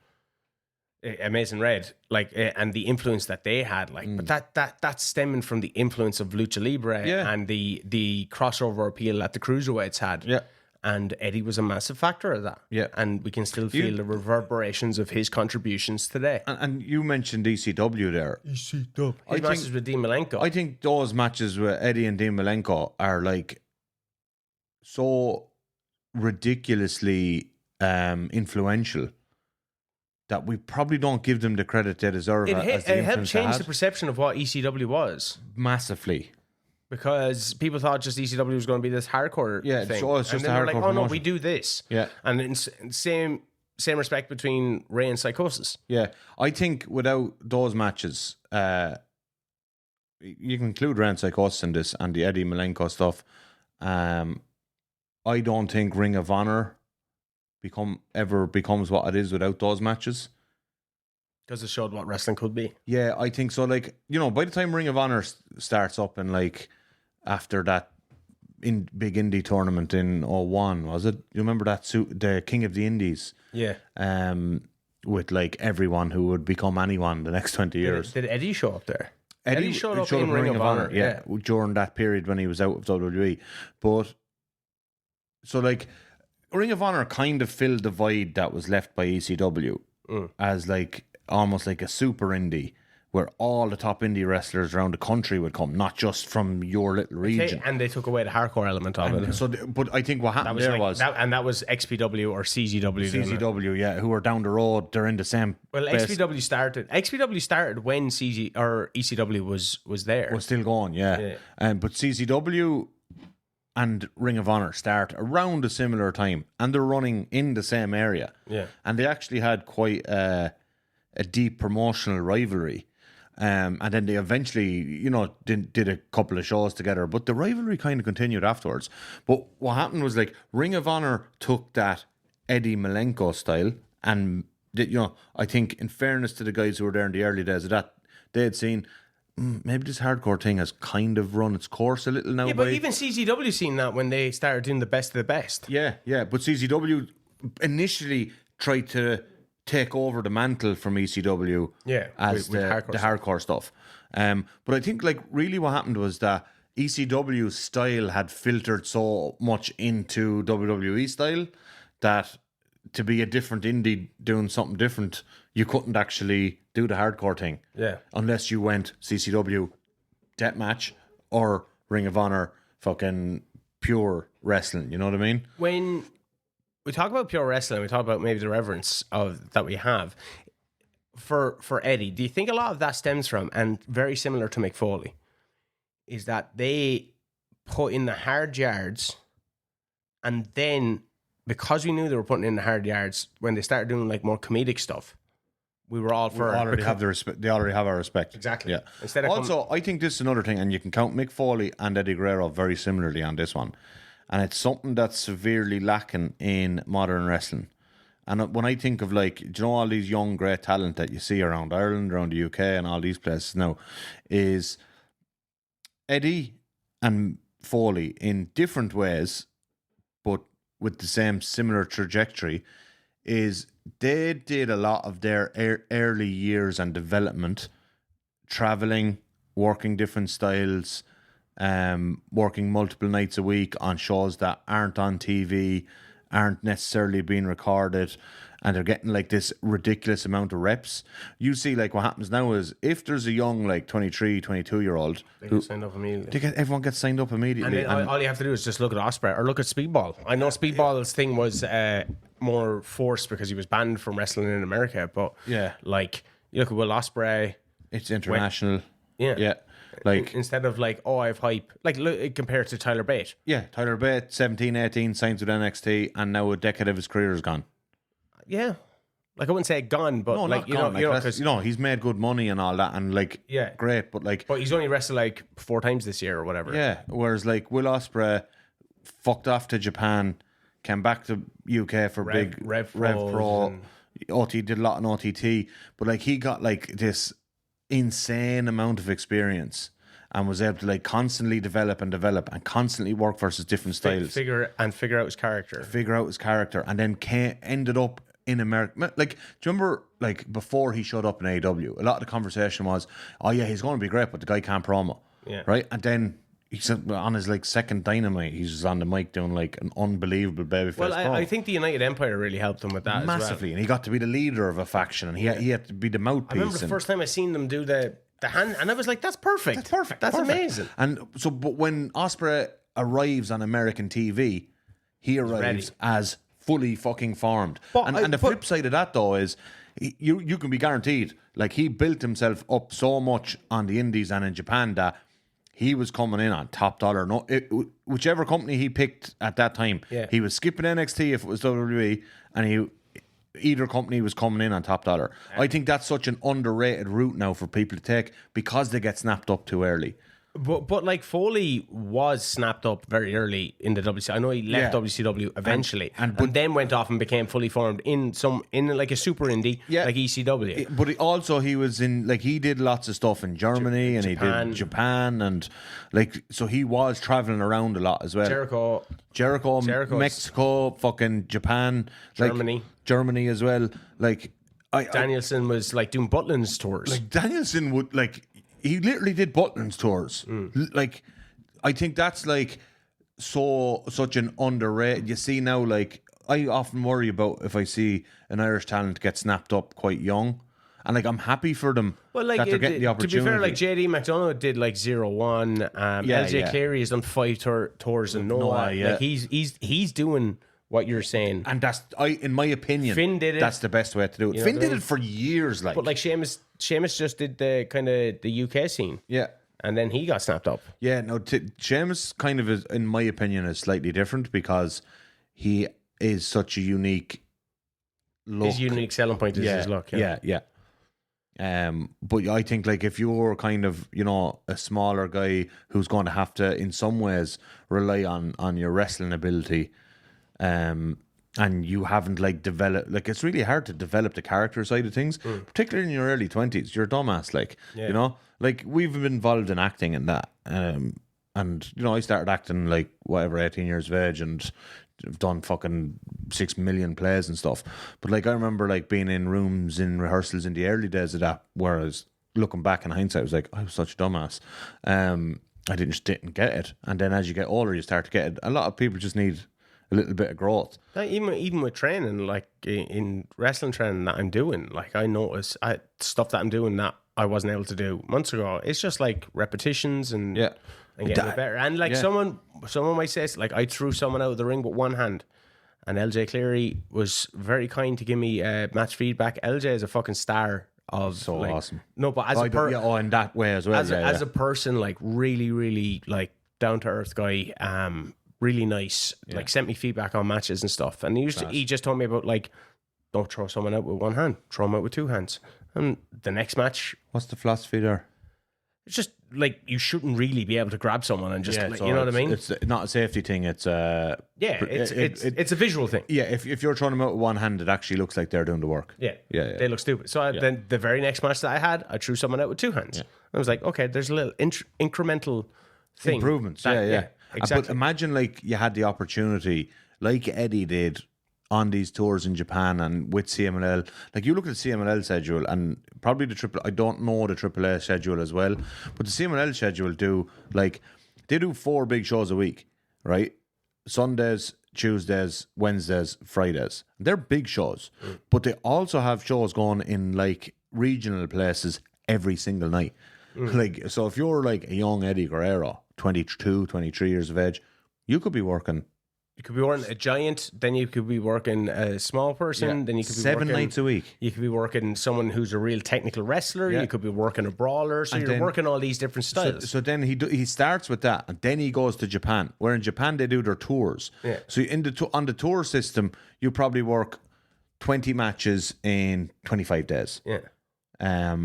A: Amazing Red, like, and the influence that they had, like, but that's stemming from the influence of Lucha Libre and the crossover appeal that the cruiserweights had.
B: Yeah.
A: And Eddie was a massive factor of that.
B: Yeah.
A: And we can still feel the reverberations of his contributions today.
B: And you mentioned ECW there.
A: ECW. His matches with Dean Malenko.
B: I think those matches with Eddie and Dean Malenko are like so ridiculously influential that we probably don't give them the credit they deserve. It
A: helped change the perception of what ECW was.
B: Massively.
A: Because people thought just ECW was going to be this hardcore thing.
B: So it's just
A: and then
B: a hardcore
A: like, oh
B: promotion.
A: no, we do this.
B: Yeah.
A: And same same respect between Ray and Psychosis.
B: Yeah, I think without those matches, you can include Ray and Psychosis in this and the Eddie Malenko stuff. I don't think Ring of Honor becomes what it is without those matches.
A: Because it showed what wrestling could be.
B: Yeah, I think so. Like, by the time Ring of Honor starts up and like after that big indie tournament in 01, was it? You remember that the King of the Indies?
A: Yeah.
B: With like everyone who would become anyone the next 20 years.
A: Did Eddie show up there?
B: Eddie
A: showed up in Ring of Honor.
B: Yeah, during that period when he was out of WWE. But so like Ring of Honor kind of filled the void that was left by ECW as like almost like a super indie where all the top indie wrestlers around the country would come, not just from your little region.
A: And they took away the hardcore element of it.
B: So, but I think what happened
A: that was XPW or CZW.
B: CZW, yeah, who are down the road. They're in the same.
A: Well, XPW started when CZ or ECW was there.
B: Was still going, yeah. But CZW and Ring of Honor start around a similar time, and they're running in the same area.
A: Yeah,
B: and they actually had quite a deep promotional rivalry. And then they eventually, did a couple of shows together, but the rivalry kind of continued afterwards. But what happened was like Ring of Honor took that Eddie Malenko style, and I think in fairness to the guys who were there in the early days of that, they had seen maybe this hardcore thing has kind of run its course a little now.
A: Yeah, but even CZW seen that when they started doing the best of the best.
B: Yeah, but CZW initially tried to take over the mantle from ECW as with the hardcore stuff. But I think like really what happened was that ECW's style had filtered so much into WWE style that to be a different indie doing something different, you couldn't actually do the hardcore thing.
A: Yeah.
B: Unless you went CCW Deathmatch or Ring of Honor fucking pure wrestling, you know what I mean?
A: When we talk about pure wrestling, we talk about maybe the reverence that we have for Eddie. Do you think a lot of that stems from, and very similar to Mick Foley, is that they put in the hard yards, and then because we knew they were putting in the hard yards, when they started doing like more comedic stuff, we were all for.
B: They already have our respect.
A: Exactly.
B: Yeah. I think this is another thing, and you can count Mick Foley and Eddie Guerrero very similarly on this one. And it's something that's severely lacking in modern wrestling. And when I think of like, all these young, great talent that you see around Ireland, around the UK and all these places now, is Eddie and Foley in different ways, but with the same similar trajectory, is they did a lot of their early years and development traveling, working different styles, working multiple nights a week on shows that aren't on TV, aren't necessarily being recorded, and they're getting like this ridiculous amount of reps. You see like what happens now is if there's a young like 23, 22-year-old,
A: they get signed up immediately.
B: Everyone gets signed up immediately.
A: And then all you have to do is just look at Ospreay or look at Speedball. I know Speedball's thing was more forced because he was banned from wrestling in America, but like you look at Will Ospreay,
B: it's international.
A: Yeah. Like instead of like, I have hype, like look, compared to Tyler Bate.
B: Yeah, Tyler Bate, 17, 18, signs with NXT, and now a decade of his career is gone.
A: Yeah, like I wouldn't say gone, but like
B: because he's made good money and all that, and like great, but
A: he's only wrestled like 4 times this year or whatever.
B: Yeah, whereas like Will Ospreay fucked off to Japan, came back to UK for Rev Pro. Did a lot on OTT, but like he got like this insane amount of experience and was able to like constantly develop and constantly work versus different styles,
A: figure out his character,
B: and then ended up in America. Like, do you remember like before he showed up in AEW, a lot of the conversation was, he's going to be great, but the guy can't promo, right? And then he said on his like second Dynamite, he's just on the mic doing like an unbelievable babyface.
A: Well, I think the United Empire really helped him with that
B: massively,
A: as well.
B: And he got to be the leader of a faction, and he had to be the mouthpiece.
A: I remember the first time I seen them do the hand, and I was like, "That's perfect. That's amazing."
B: And so, but when Ospreay arrives on American TV, he arrives as fully fucking formed. And the flip side of that, though, is you can be guaranteed, like he built himself up so much on the Indies and in Japan that he was coming in on top dollar. Whichever company he picked at that time, he was skipping NXT if it was WWE, and either company was coming in on top dollar. I think that's such an underrated route now for people to take because they get snapped up too early.
A: But like Foley was snapped up very early in the WCW. I know he left WCW eventually, and then went off and became fully formed in like a super indie, like ECW.
B: But he was in, like, he did lots of stuff in Germany and Japan. He did Japan, and like, so he was traveling around a lot as well. Jericho, Mexico, fucking Japan, Germany as well. Like,
A: Danielson was like doing Butlin's tours.
B: Like Danielson would like. He literally did Butlin's tours. Like, I think that's like such an underrated. You see now, like, I often worry about if I see an Irish talent get snapped up quite young, and like I'm happy for them that they're getting the opportunity.
A: To be fair, like JD McDonough did like 0-1. LJ Cleary has done 5 tours in Noah. Like he's doing what you're saying,
B: and that's in my opinion,
A: Finn did it.
B: That's the best way to do it. Finn did it for years, like.
A: But like Sheamus just did the kind of the UK scene, and then he got snapped up.
B: Yeah, no, Sheamus kind of is, in my opinion, is slightly different because he is such a unique look.
A: His unique selling point is his look.
B: Yeah. But I think, like, if you're kind of, you know, a smaller guy who's going to have to, in some ways, rely on your wrestling ability. And you haven't like developed, like, it's really hard to develop the character side of things, particularly in your early 20s. You're a dumbass, like, you know, like, we've been involved in acting and that, and you know, I started acting like 18 years of age, and I've done fucking 6 million plays and stuff. But like, I remember like being in rooms in rehearsals in the early days of that, whereas looking back in hindsight, I was like, I was such a dumbass. I didn't get it, and then as you get older, you start to get it. A lot of people just need a little bit of growth.
A: Even with training, like in wrestling training that I'm doing, like I notice stuff that I'm doing that I wasn't able to do months ago. It's just like repetitions and getting it better. And like someone might say, like, I threw someone out of the ring with one hand, and LJ Cleary was very kind to give me match feedback. LJ is a fucking star.
B: So like, awesome.
A: No, but as
B: in that way as well.
A: As a person, like, really, really like down to earth guy. Really nice, like, sent me feedback on matches and stuff, and he just told me about, like, don't throw someone out with one hand, throw them out with 2 hands. And the next match,
B: what's the philosophy there?
A: It's just like, you shouldn't really be able to grab someone and just, like, you know what I mean?
B: It's not a safety thing. It's
A: it's a visual thing.
B: Yeah, if you're throwing them out with one hand, it actually looks like they're doing the work.
A: Yeah. They look stupid. So then the very next match that I had, I threw someone out with 2 hands. I was like, okay, there's a little incremental thing.
B: Improvements. Exactly. But imagine, like, you had the opportunity, like Eddie did on these tours in Japan and with CMLL. Like, you look at the CMLL schedule, and probably I don't know the AAA schedule as well, but the CMLL schedule they do 4 big shows a week, right? Sundays, Tuesdays, Wednesdays, Fridays. They're big shows, but they also have shows going in like regional places every single night. Like, so if you're like a young Eddie Guerrero, 22, 23 years of age, you could be working.
A: You could be working a giant, then you could be working a small person, then you could be
B: 7 nights a week.
A: You could be working someone who's a real technical wrestler. You could be working a brawler. So you're working all these different styles.
B: So then he starts with that, and then he goes to Japan, where in Japan they do their tours. Yeah. So on the tour system, you probably work 20 matches in 25 days.
A: Yeah.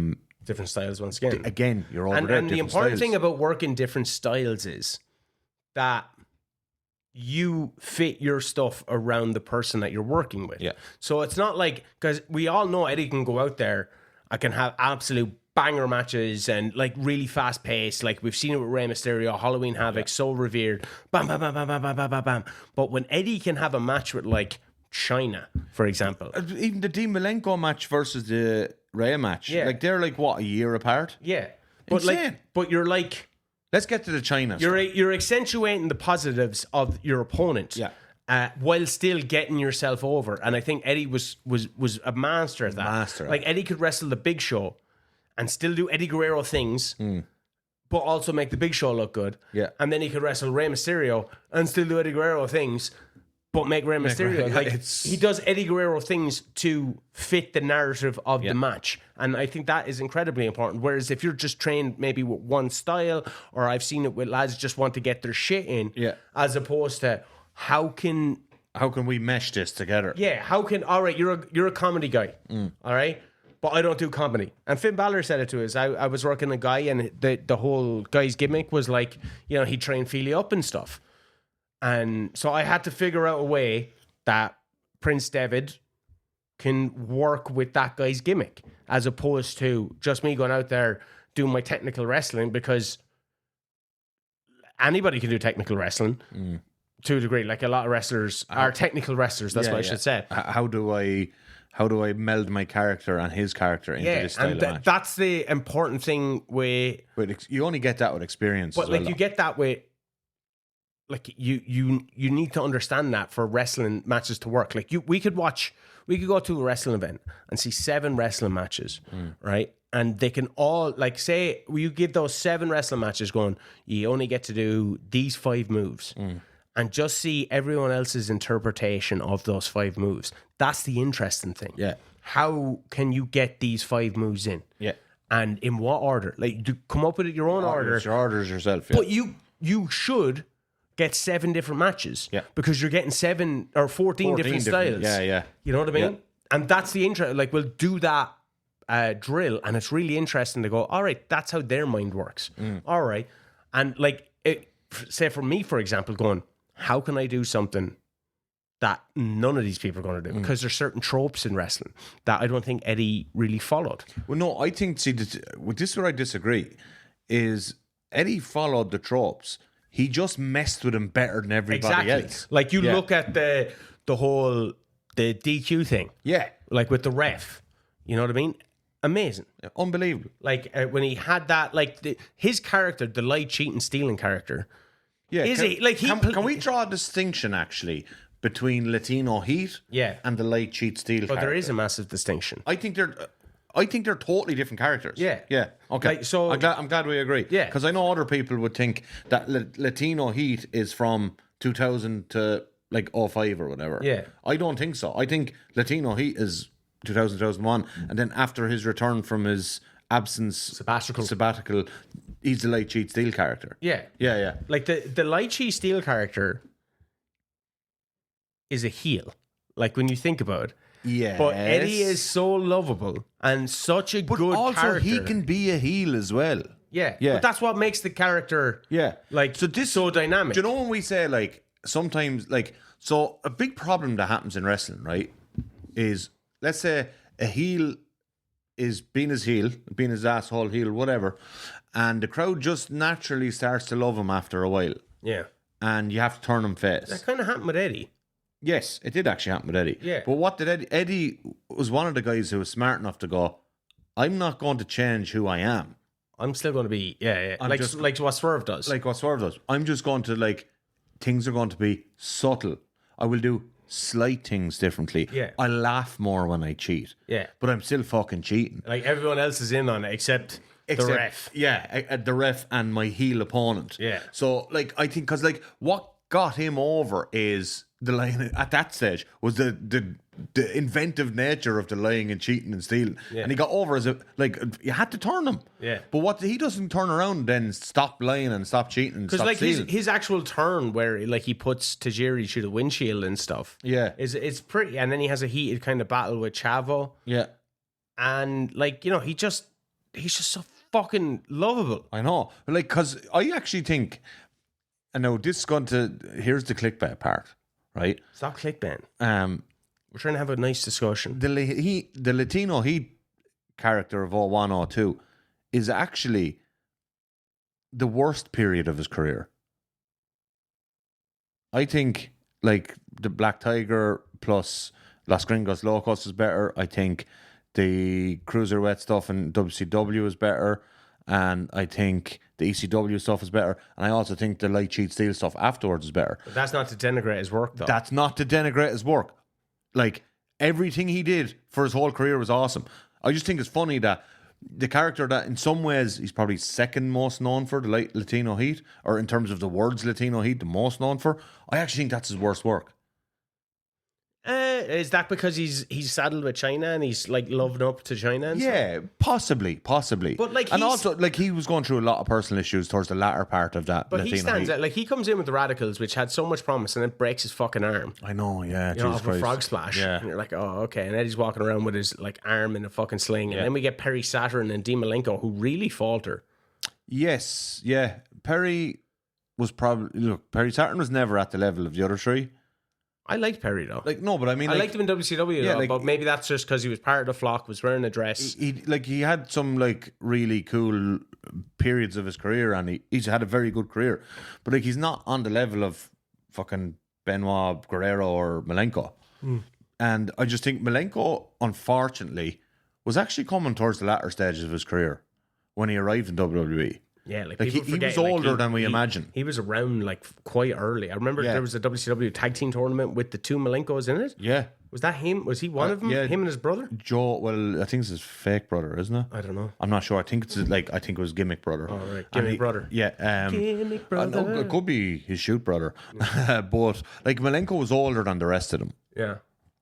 A: Different styles once again.
B: Again, you're over there.
A: And the important thing about working different styles is that you fit your stuff around the person that you're working with.
B: Yeah.
A: So it's not like, because we all know Eddie can go out there, I can have absolute banger matches and like really fast paced. Like, we've seen it with Rey Mysterio, Halloween Havoc, so revered. Bam, bam, bam, bam, bam, bam, bam, bam, bam. But when Eddie can have a match with, like, China, for example,
B: even the Dean Malenko match versus the Rhea match, like, they're like, what, a year apart?
A: Yeah. But insane. You're like,
B: let's get to the China.
A: You're accentuating the positives of your opponent, while still getting yourself over. And I think Eddie was a master at that. Like, Eddie could wrestle the Big Show and still do Eddie Guerrero things, but also make the Big Show look good.
B: Yeah.
A: And then he could wrestle Rey Mysterio and still do Eddie Guerrero things, but make Rey Mysterio. Like, he does Eddie Guerrero things to fit the narrative of the match. And I think that is incredibly important. Whereas if you're just trained maybe with one style, or I've seen it with lads just want to get their shit in, as opposed to how can
B: How can we mesh this together?
A: Yeah, all right, you're a comedy guy, all right? But I don't do comedy. And Finn Balor said it to us. I was working a guy, and the whole guy's gimmick was like, he trained Feely up and stuff. And so I had to figure out a way that Prince David can work with that guy's gimmick, as opposed to just me going out there doing my technical wrestling, because anybody can do technical wrestling to a degree. Like, a lot of wrestlers are technical wrestlers. That's what I should say.
B: How do I meld my character and his character into this style of match?
A: That's the important thing with...
B: But you only get that with experience.
A: But you get that with... Like, you need to understand that for wrestling matches to work. Like, we could go to a wrestling event and see 7 wrestling matches, right? And they can all, like, say, you give those 7 wrestling matches going, you only get to do these 5 moves. And just see everyone else's interpretation of those 5 moves. That's the interesting thing.
B: Yeah.
A: How can you get these 5 moves in?
B: Yeah.
A: And in what order? Like, you come up with your own order.
B: Your orders yourself, yeah.
A: But you should get 7 different matches.
B: Yeah.
A: Because you're getting 7 or 14 different styles.
B: Yeah.
A: You know what I mean?
B: Yeah.
A: And that's the intro. Like, we'll do that drill, and it's really interesting to go, all right, that's how their mind works. All right. And, like, say for me, for example, going, how can I do something that none of these people are going to do? Because there's certain tropes in wrestling that I don't think Eddie really followed.
B: Well, no, I think, this is where I disagree, is Eddie followed the tropes. He just messed with them better than everybody else.
A: Like, you look at the whole, the DQ thing.
B: Yeah.
A: Like, with the ref. You know what I mean? Amazing.
B: Unbelievable.
A: Like, when he had that, like, his character, the lie, cheating, stealing character.
B: Yeah,
A: Can
B: we draw a distinction actually between Latino Heat and the light cheat steel?
A: But there is a massive distinction.
B: I think they're totally different characters. Yeah. Okay.
A: Like, so
B: I'm glad we agree.
A: Yeah.
B: Because I know other people would think that Latino Heat is from 2000 to like 05 or whatever.
A: Yeah.
B: I don't think so. I think Latino Heat is 2000, 2001, and then after his return from his sabbatical, he's the light cheat steel character.
A: Yeah. Like, the light cheat steel character is a heel. Like, when you think about it.
B: Yeah.
A: But Eddie is so lovable and such a good
B: also
A: character.
B: He can be a heel as well.
A: Yeah. But that's what makes the character like, so dynamic.
B: Do you know when we say, like, sometimes, like, so a big problem that happens in wrestling, right, is, let's say a heel is being his asshole heel, whatever, and the crowd just naturally starts to love him after a while.
A: Yeah.
B: And you have to turn him face.
A: That kind of happened with Eddie.
B: Yes, it did actually happen with Eddie.
A: Yeah.
B: But what did Eddie was one of the guys who was smart enough to go, I'm not going to change who I am.
A: I'm still going to be, like what Swerve does.
B: Like what Swerve does. I'm just going to, like, things are going to be subtle. I will do slight things differently.
A: Yeah.
B: I laugh more when I cheat.
A: Yeah.
B: But I'm still fucking cheating.
A: Like, everyone else is in on it except the ref.
B: Yeah, the ref and my heel opponent.
A: Yeah.
B: So, like, I think, because, like, what got him over is the lying at that stage was the inventive nature of the lying and cheating and stealing.
A: Yeah.
B: And he got over as you had to turn him.
A: Yeah.
B: But what he doesn't turn around then stop lying and stop cheating and stop stealing.
A: Because, like, his actual turn where, like, he puts Tajiri through the windshield and stuff.
B: Yeah.
A: It's pretty. And then he has a heated kind of battle with Chavo.
B: Yeah.
A: And, like, he's just so fucking lovable.
B: I know. Like, because I actually think, and now this is going to, here's the clickbait part, right?
A: Stop clickbait. We're trying to have a nice discussion.
B: The Latino Heat character of 0102 is actually the worst period of his career. I think, like, the Black Tiger plus Los Gringos Locos is better. I think the Cruiserweight stuff in WCW is better. And I think the ECW stuff is better. And I also think the light cheat steel stuff afterwards is better.
A: But that's not to denigrate his work, though.
B: That's not to denigrate his work. Like, everything he did for his whole career was awesome. I just think it's funny that the character that in some ways he's probably second most known for, the Latino Heat, or in terms of the words Latino Heat, the most known for, I actually think that's his worst work.
A: Is that because he's saddled with China and he's like loving up to China? And
B: yeah, possibly. But like, and also like he was going through a lot of personal issues towards the latter part of that.
A: But
B: Latino
A: he stands
B: Heat.
A: out. Like he comes in with the Radicals, which had so much promise, and it breaks his fucking arm.
B: I know, yeah,
A: You know, off a frog splash.
B: Yeah.
A: And you're like, oh, okay. And Eddie's walking around with his like arm in a fucking sling, and then we get Perry Saturn and Dean Malenko, who really falter.
B: Yes, yeah. Perry Saturn was never at the level of the other three.
A: I liked Perry though.
B: Like no, but I mean,
A: I
B: like,
A: liked him in WCW,
B: yeah,
A: though,
B: like,
A: but maybe that's just because he was part of the flock, was wearing a dress.
B: he had some like really cool periods of his career, and he's had a very good career, but like he's not on the level of fucking Benoit, Guerrero, or Malenko. And I just think Malenko, unfortunately, was actually coming towards the latter stages of his career when he arrived in WWE.
A: Yeah, like
B: he
A: forget,
B: was older than we imagine.
A: He was around like quite early. I remember there was a WCW tag team tournament with the two Malenkos in it.
B: Yeah.
A: Was that him? Was he one of them?
B: Yeah.
A: Him and his brother?
B: Joe, well, I think it's his fake brother, isn't it?
A: I don't know.
B: I'm not sure. I think it was Gimmick Brother.
A: Oh, right. Gimmick Brother.
B: Yeah.
A: Gimmick Brother.
B: No, it could be his shoot brother. But like Malenko was older than the rest of them.
A: Yeah.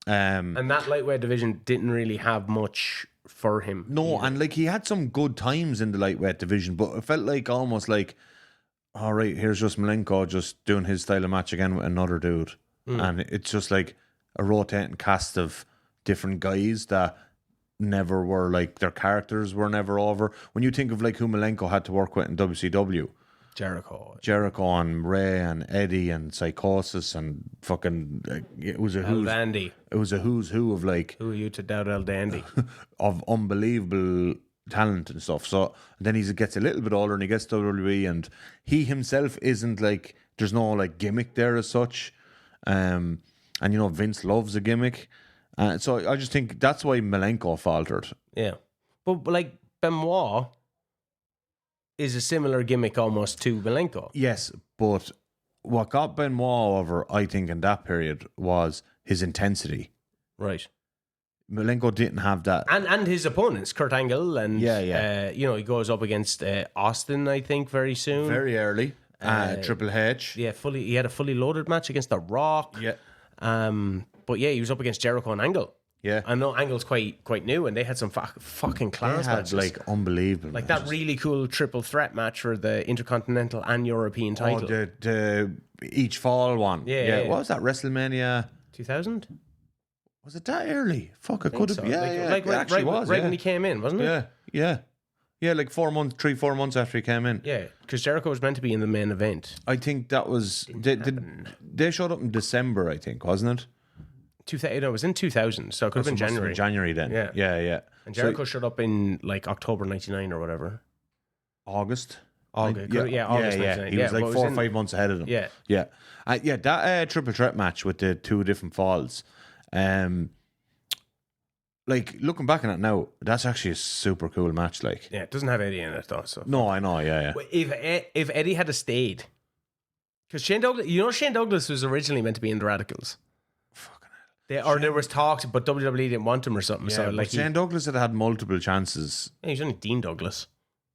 A: And that lightweight division didn't really have much for him.
B: No, and like he had some good times in the lightweight division, but it felt like almost like, all right, here's just Malenko just doing his style of match again with another dude. And it's just like a rotating cast of different guys that never were like, their characters were never over. When you think of like who Malenko had to work with in WCW, Jericho and Ray and Eddie and Psychosis and fucking it was a who's who of like,
A: who are you to doubt El Dandy?
B: of unbelievable talent and stuff. So then he gets a little bit older and he gets to WWE, and he himself isn't like, there's no like gimmick there as such. And you know, Vince loves a gimmick. So I just think that's why Malenko faltered.
A: Yeah. But like Benoit is a similar gimmick almost to Malenko.
B: Yes, but what got Benoit over, I think, in that period was his intensity.
A: Right.
B: Malenko didn't have that.
A: And his opponents, Kurt Angle, and
B: yeah.
A: You know, he goes up against Austin, I think, very soon.
B: Very early. Triple H.
A: Yeah, he had a fully loaded match against The Rock.
B: Yeah.
A: But yeah, he was up against Jericho and Angle.
B: Yeah.
A: I know Angle's quite new, and they had some fucking class matches.
B: Like unbelievable.
A: Like matches. That really cool triple threat match for the Intercontinental and European title.
B: Oh, the each fall one.
A: Yeah.
B: What was that? WrestleMania
A: 2000?
B: Was it that early? Fuck, it could have. So. Yeah.
A: Like
B: it actually was.
A: Right when he came in, wasn't it?
B: Yeah. Like 4 months after he came in.
A: Yeah, because Jericho was meant to be in the main event.
B: I think that was they showed up in December, I think, wasn't it?
A: It was in 2000, so it could have been January.
B: January then. Yeah.
A: And Jericho showed up in like October 99 or whatever.
B: August.
A: August 99.
B: He was like 4 or 5 months ahead of them.
A: Yeah.
B: That triple threat match with the two different falls. Like looking back on it now, that's actually a super cool match. Like,
A: yeah, it doesn't have Eddie in it though. So
B: no, I know, yeah.
A: If Eddie had stayed, because Shane Douglas was originally meant to be in the Radicals. There was talks, but WWE didn't want him or something.
B: Yeah,
A: so like
B: Shane Douglas had multiple chances.
A: Yeah, he's only Dean Douglas.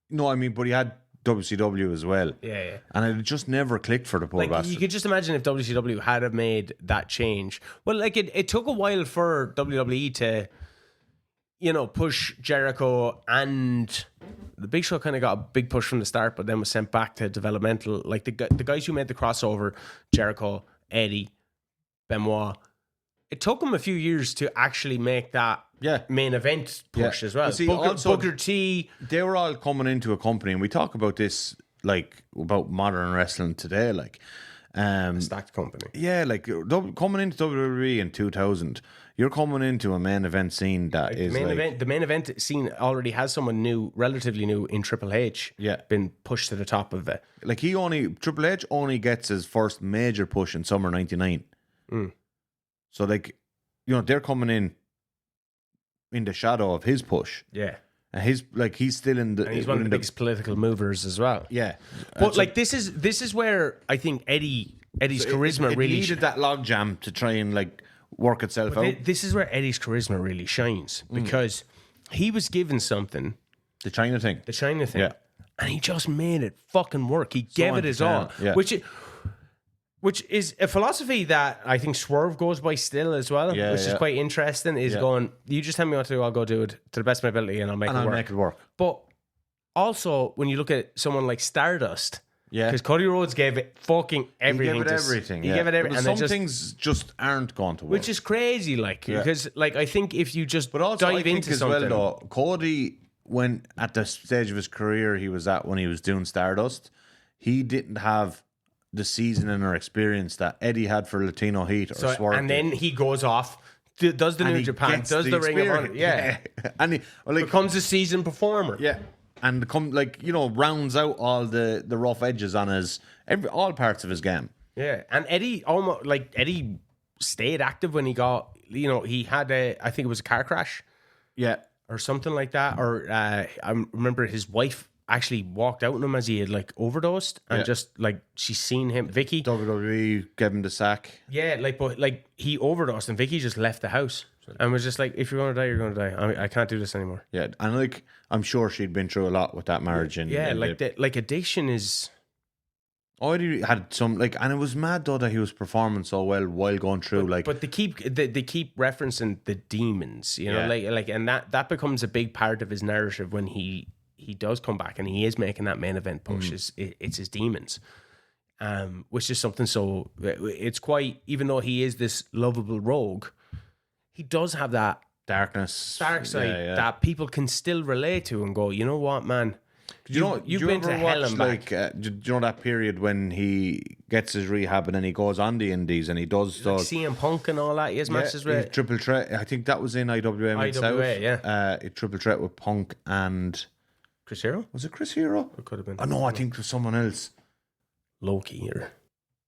B: No, I mean, but he had WCW as well.
A: Yeah.
B: And it just never clicked for the poor bastard.
A: You could just imagine if WCW had have made that change. Well, like it took a while for WWE to, you know, push Jericho, and the Big Show kind of got a big push from the start, but then was sent back to developmental. Like the guys who made the crossover, Jericho, Eddie, Benoit. It took them a few years to actually make that main event push as well.
B: See,
A: Booker T.
B: They were all coming into a company, and we talk about this, like, about modern wrestling today, like.
A: A stacked company.
B: Yeah, like, coming into WWE in 2000, you're coming into a main event scene that is
A: the main event scene already has someone new, relatively new in Triple H.
B: Yeah.
A: Been pushed to the top of it.
B: Like, Triple H only gets his first major push in summer 99. So, like, you know, they're coming in the shadow of his push.
A: Yeah.
B: And he's still in the...
A: And he's one of the biggest political movers as well.
B: Yeah.
A: But, like, this is where I think Eddie's charisma really...
B: It needed that logjam to try and, like, work itself out.
A: This is where Eddie's charisma really shines, because he was given something...
B: The China thing.
A: Yeah. And he just made it fucking work. He gave it his all.
B: Yeah.
A: Which... Which is a philosophy that I think Swerve goes by still as well, which is quite interesting, is going, you just tell me what to do, I'll go do it to the best of my ability and I'll make it work. But also, when you look at someone like Stardust, because Cody Rhodes gave it fucking everything.
B: He gave it everything.
A: He gave it everything.
B: And some things just aren't going to work.
A: Which is crazy, because I think if you just dive into something. As well, though,
B: Cody, when at the stage of his career he was at when he was doing Stardust, he didn't have the seasoning or experience that Eddie had for Latino Heat or Swerve.
A: And then he goes off, does the New Japan, does the Ring of Honor.
B: And he
A: becomes a seasoned performer.
B: Yeah. And rounds out all the rough edges on all parts of his game.
A: Yeah. And Eddie Eddie stayed active when he got, he had I think it was a car crash.
B: Yeah.
A: Or something like that. Or I remember his wife actually walked out on him as he had overdosed, and just she's seen him, Vicky.
B: WWE gave him the sack.
A: Yeah, but he overdosed and Vicky just left the house and was just like, if you're gonna die, you're gonna die. I can't do this anymore.
B: Yeah, and I'm sure she'd been through a lot with that marriage.
A: Addiction is.
B: Already had some and it was mad though that he was performing so well while going through
A: But they keep referencing the demons, and that becomes a big part of his narrative when he does come back and he is making that main event push. It's his demons, which is something. So it's quite, even though he is this lovable rogue, he does have that dark side that people can still relate to and go, you know what, man. You've been to hell and back.
B: Do you know that period when he gets his rehab and then he goes on the indies and he does those
A: CM Punk and all that? He has matches with
B: triple threat. I think that was in IWA Mid-South. Triple threat with Punk and
A: Chris Hero.
B: Was it Chris Hero?
A: It could have been.
B: Oh no, I think it was someone else.
A: Loki or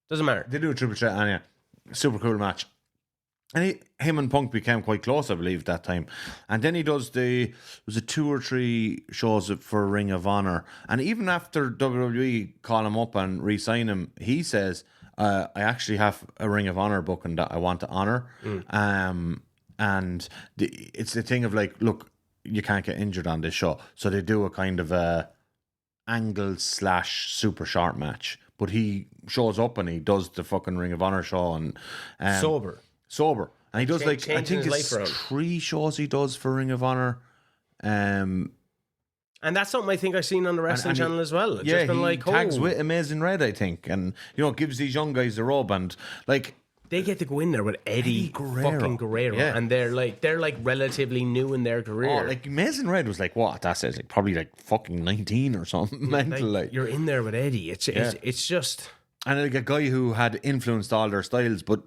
A: doesn't matter.
B: They do a triple threat, and super cool match. And him and Punk became quite close, I believe, that time. And then he does was it 2 or 3 shows for Ring of Honor. And even after WWE call him up and re-sign him, he says, I actually have a Ring of Honor booking that I want to honor. And it's the thing of look, you can't get injured on this show. So they do a kind of a angle/super short match. But he shows up and he does the fucking Ring of Honor show and sober, and he does I think it's 3 shows he does for Ring of Honor, and
A: that's something I think I've seen on the wrestling channel as well. It's just been
B: tags with Amazing Red, I think, and gives these young guys the rub, and
A: they get to go in there with Eddie fucking Guerrero, and they're relatively new in their career.
B: Amazing Red was what that says, probably fucking 19 or something. Mental,
A: you're in there with Eddie. It's just.
B: And a guy who had influenced all their styles, but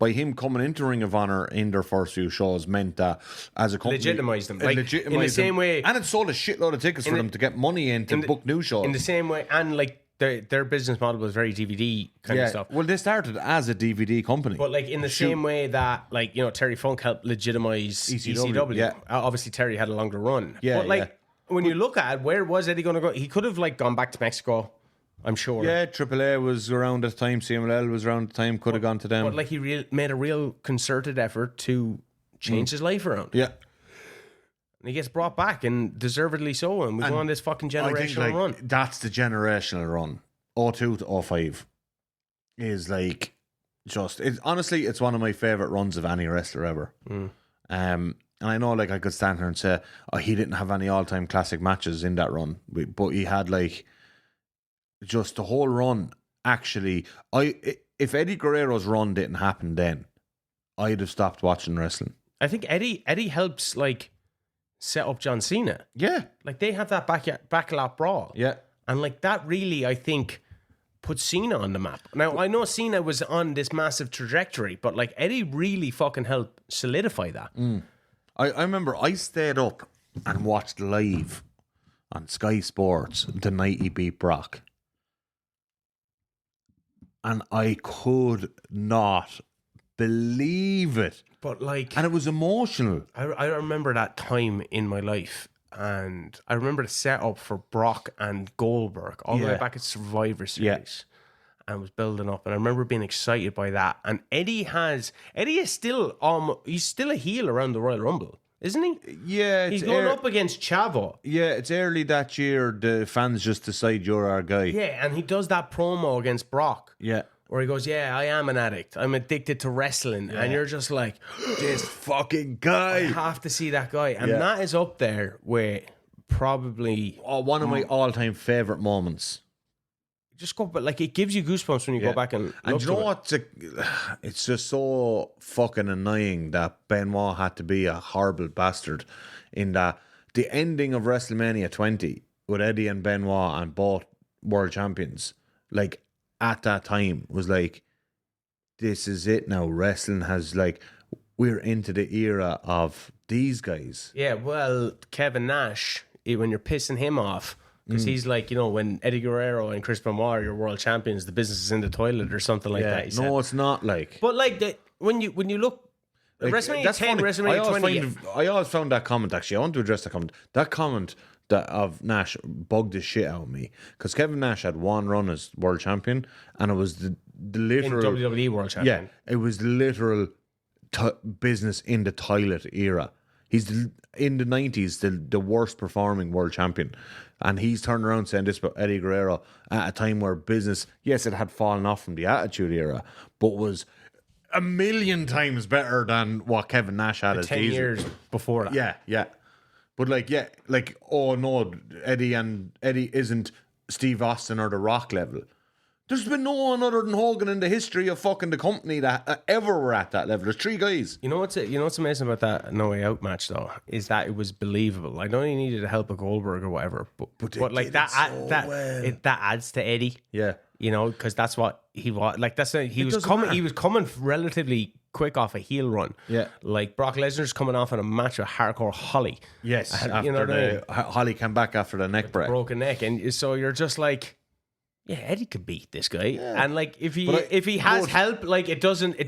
B: by him coming into Ring of Honor in their first few shows meant that as a company...
A: Legitimised them. In the same way...
B: And it sold a shitload of tickets for them to get money in to book new shows.
A: In the same way, and their business model was very DVD kind of stuff.
B: Well, they started as a DVD company.
A: But in the same way that, Terry Funk helped legitimise ECW.
B: Yeah.
A: Obviously, Terry had a longer run.
B: Yeah,
A: but when you look at it, where was Eddie going to go? He could have gone back to Mexico, I'm sure.
B: Yeah, AAA was around at the time. CMLL was around at the time. Could have gone to them.
A: But he made a real concerted effort to change his life around.
B: Yeah.
A: And he gets brought back, and deservedly so. And we go on this fucking generational run.
B: That's the generational run. 02 to 05 is honestly, it's one of my favourite runs of any wrestler ever. And I know I could stand here and say, he didn't have any all-time classic matches in that run. But he had just the whole run. Actually, if Eddie Guerrero's run didn't happen then, I'd have stopped watching wrestling.
A: I think Eddie helps set up John Cena.
B: Yeah,
A: they have that backlap brawl.
B: Yeah,
A: and that really, I think, put Cena on the map. Now I know Cena was on this massive trajectory, but Eddie really fucking helped solidify that.
B: I remember I stayed up and watched live on Sky Sports the night he beat Brock. And I could not believe it.
A: But
B: and it was emotional.
A: I remember that time in my life, and I remember the setup for Brock and Goldberg all the way back at Survivor Series. And was building up, and I remember being excited by that. And Eddie is still he's still a heel around the Royal Rumble, isn't he?
B: Yeah,
A: he's going up against Chavo.
B: Yeah, it's early that year. The fans just decide you're our guy.
A: Yeah, and he does that promo against Brock.
B: Yeah,
A: where he goes, "Yeah, I am an addict. I'm addicted to wrestling," and you're just like,
B: this fucking guy.
A: I have to see that guy, and that is up there with probably
B: one of my all-time favorite moments.
A: Just go, but like it gives you goosebumps when you go back and
B: you know what? It's just so fucking annoying that Benoit had to be a horrible bastard in that the ending of WrestleMania 20 with Eddie and Benoit and both world champions, like at that time was like, this is it now. Wrestling has like, we're into the era of these guys.
A: Yeah, well, Kevin Nash, when you're pissing him off, because he's like, when Eddie Guerrero and Chris Benoit are your world champions, the business is in the toilet or something like that.
B: No, it's not like.
A: But like when you look, like, WrestleMania 10, WrestleMania 20.
B: I always found that comment, actually. I want to address that comment. That comment of Nash bugged the shit out of me, because Kevin Nash had one run as world champion, and it was the literal
A: in WWE world champion.
B: Yeah, it was the literal business in the toilet era. He's in the 90s the worst performing world champion, and he's turned around saying this about Eddie Guerrero at a time where business, yes, it had fallen off from the Attitude Era, but was a million times better than what Kevin Nash had as
A: 10 years before that.
B: Yeah. But oh no, Eddie isn't Steve Austin or The Rock level. There's been no one other than Hogan in the history of fucking the company that ever were at that level. There's 3 guys.
A: You know what's amazing about that No Way Out match though is that it was believable. I know he needed the help of Goldberg or whatever, but like that adds to Eddie.
B: Yeah,
A: because that's what he was. Like he was coming relatively quick off a heel run.
B: Yeah,
A: like Brock Lesnar's coming off in a match with Hardcore Holly.
B: Yes, after Holly came back after the neck break,
A: broken neck, and so you're just like, yeah, Eddie could beat this guy, and like if he has help, like it doesn't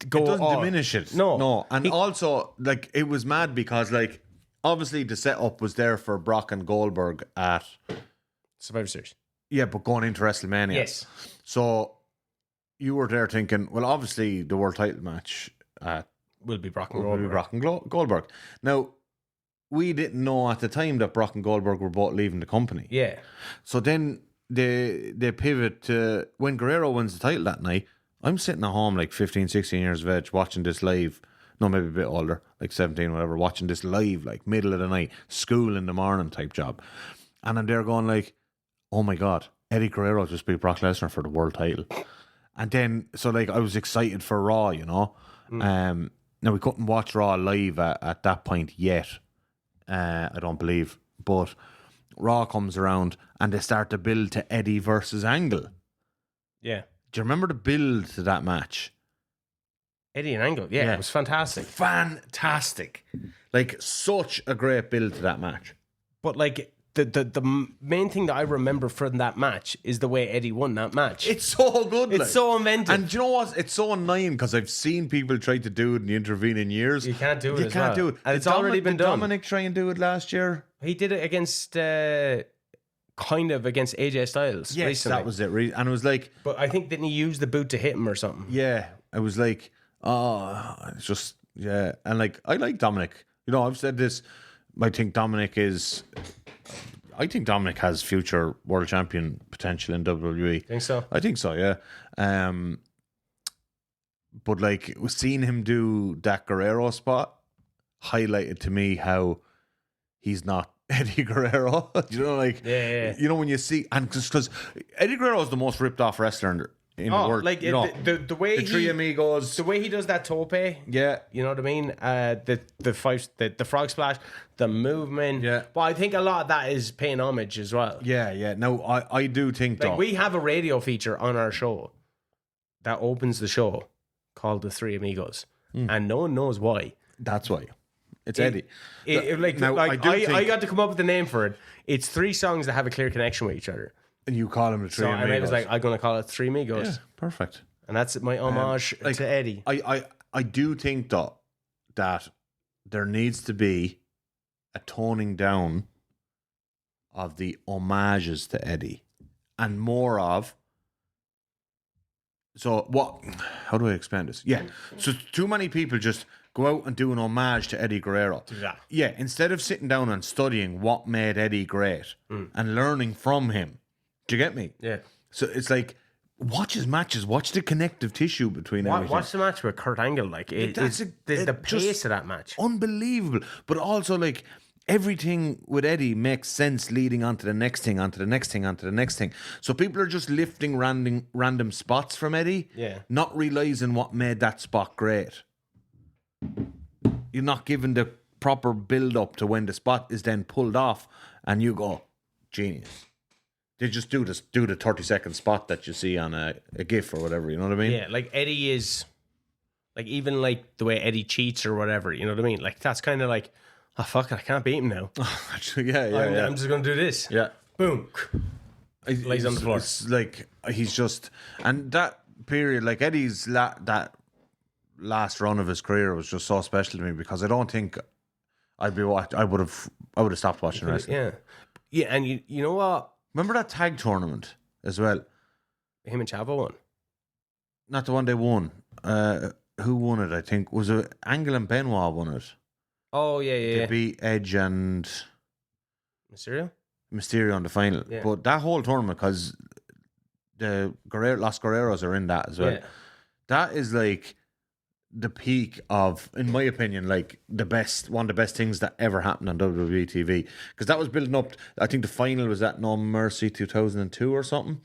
B: diminish it. No, and also like it was mad because like obviously the setup was there for Brock and Goldberg at
A: Survivor Series.
B: Yeah, but going into WrestleMania,
A: yes.
B: So you were there thinking, well, obviously the world title match
A: will be Brock and
B: Goldberg. Now, we didn't know at the time that Brock and Goldberg were both leaving the company.
A: Yeah.
B: So then they pivot to when Guerrero wins the title that night. I'm sitting at home like 15, 16 years of age watching this live. No, maybe a bit older, like 17, whatever, watching this live, like middle of the night, school in the morning type job. And I'm there going like, oh my God, Eddie Guerrero just beat Brock Lesnar for the world title. And then, so like I was excited for Raw, Now we couldn't watch Raw live at that point yet. I don't believe. But Raw comes around and they start to build to Eddie versus Angle.
A: Yeah.
B: Do you remember the build to that match?
A: Eddie and Angle, yeah. It was fantastic.
B: Fantastic. Like such a great build to that match.
A: But like the main thing that I remember from that match is the way Eddie won that match.
B: It's so good.
A: It's so inventive.
B: And do you know what? It's so annoying because I've seen people try to do it in the intervening years.
A: You can't do it.
B: You can't do it.
A: And it's already been done.
B: Dominic try and do it last year?
A: He did it against against AJ Styles.
B: Yes,
A: recently.
B: that was it. And it was like,
A: but I think didn't he use the boot to hit him or something?
B: Yeah, I was like, it's just and like I like Dominic. I've said this. I think Dominic has future world champion potential in WWE.
A: Think so?
B: I think so, yeah. But like seeing him do that Guerrero spot highlighted to me how he's not Eddie Guerrero.
A: yeah.
B: When you see, and because Eddie Guerrero is the most ripped off wrestler in the world.
A: Like the way
B: the Three Amigos,
A: the way he does that tope.
B: Yeah,
A: you know what I mean. The frog splash, the movement.
B: Yeah.
A: Well, I think a lot of that is paying homage as well.
B: Yeah. No, I do think
A: like we have a radio feature on our show that opens the show called The Three Amigos, and no one knows why.
B: That's why. It's Eddie.
A: I got to come up with the name for it. It's 3 songs that have a clear connection with each other.
B: And you call him the Three Amigos.
A: And I was like, I'm going to call it Three Amigos.
B: Yeah, perfect.
A: And that's my homage to Eddie.
B: I do think, though, that there needs to be a toning down of the homages to Eddie. And more of... So, how do I explain this? Yeah. So, too many people just go out and do an homage to Eddie Guerrero.
A: Do that.
B: Yeah, instead of sitting down and studying what made Eddie great and learning from him. Do you get me?
A: Yeah.
B: So it's like, watch his matches. Watch the connective tissue between everything.
A: Watch the match with Kurt Angle. Like, the pace of that match.
B: Unbelievable. But also, like, everything with Eddie makes sense leading on to the next thing, onto the next thing, onto the next thing. So people are just lifting random spots from Eddie, not realising what made that spot great. You're not given the proper build-up to when the spot is then pulled off, and you go, genius. They just do the 30-second spot that you see on a GIF or whatever, you know what I mean?
A: Yeah, like Eddie is, like, even like the way Eddie cheats or whatever, you know what I mean? Like, that's kind of like, oh, fuck it, I can't beat him now. I'm just going to do this.
B: Yeah.
A: Boom. Lays on the floor.
B: It's like, he's just, and that period, like Eddie's that last run of his career was just so special to me, because I don't think I would have stopped watching wrestling.
A: Yeah, and you know what?
B: Remember that tag tournament as well?
A: Him and Chavo won.
B: Not the one they won. Who won it? I think was it Angle and Benoit won it.
A: Oh yeah.
B: They beat Edge and Mysterio in the final. Yeah. But that whole tournament, because the Los Guerreros are in that as well. Yeah. That is like the peak of, in my opinion, like one of the best things that ever happened on WWE TV, because that was building up. I think the final was at No Mercy 2002 or something,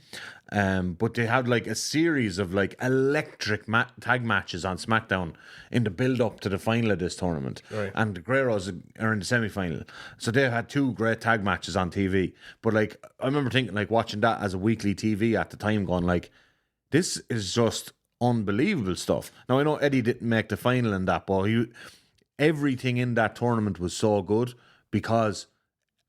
B: but they had like a series of like electric tag matches on SmackDown in the build up to the final of this tournament, right. And the Guerreros are in the semi-final, so they had two great tag matches on TV. But like, I remember thinking, like, watching that as a weekly TV at the time, going like, this is just unbelievable stuff. Now I know Eddie didn't make the final in that, but everything in that tournament was so good, because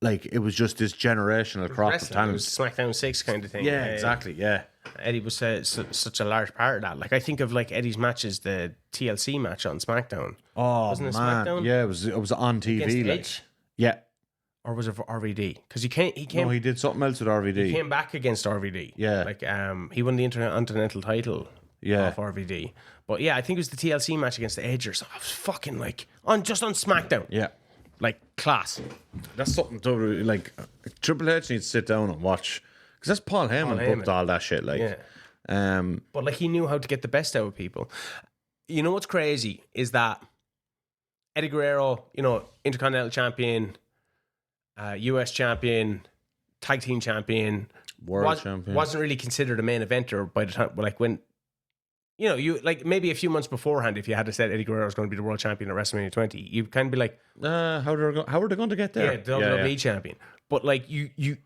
B: like it was just this generational crop of talent.
A: It was SmackDown 6 kind of thing.
B: Yeah, exactly. Yeah,
A: Eddie was such a large part of that. Like, I think of like Eddie's matches, the TLC match on SmackDown.
B: Oh,
A: wasn't it
B: man.
A: SmackDown?
B: Yeah, it was on TV.
A: Against
B: like,
A: Edge?
B: Yeah.
A: Or was it for RVD? Because he came.
B: No, he did something else with RVD.
A: He came back against RVD.
B: Yeah.
A: Like, he won the Intercontinental title.
B: Yeah,
A: off RVD. But yeah, I think it was the TLC match against the Edge or something. I was fucking like on SmackDown.
B: Yeah,
A: like class.
B: That's something to like. Triple H needs to sit down and watch, because that's Paul Heyman booked all that shit. Like,
A: but like, he knew how to get the best out of people. You know what's crazy is that Eddie Guerrero, you know, Intercontinental Champion, US Champion, Tag Team Champion,
B: World Champion,
A: wasn't really considered a main eventer by the time. Like, when, you know, you like maybe a few months beforehand, if you had to said Eddie Guerrero was going to be the world champion at WrestleMania 20, you'd kind of be like,
B: how are they going to get there?
A: Yeah, the WWE champion. But like, the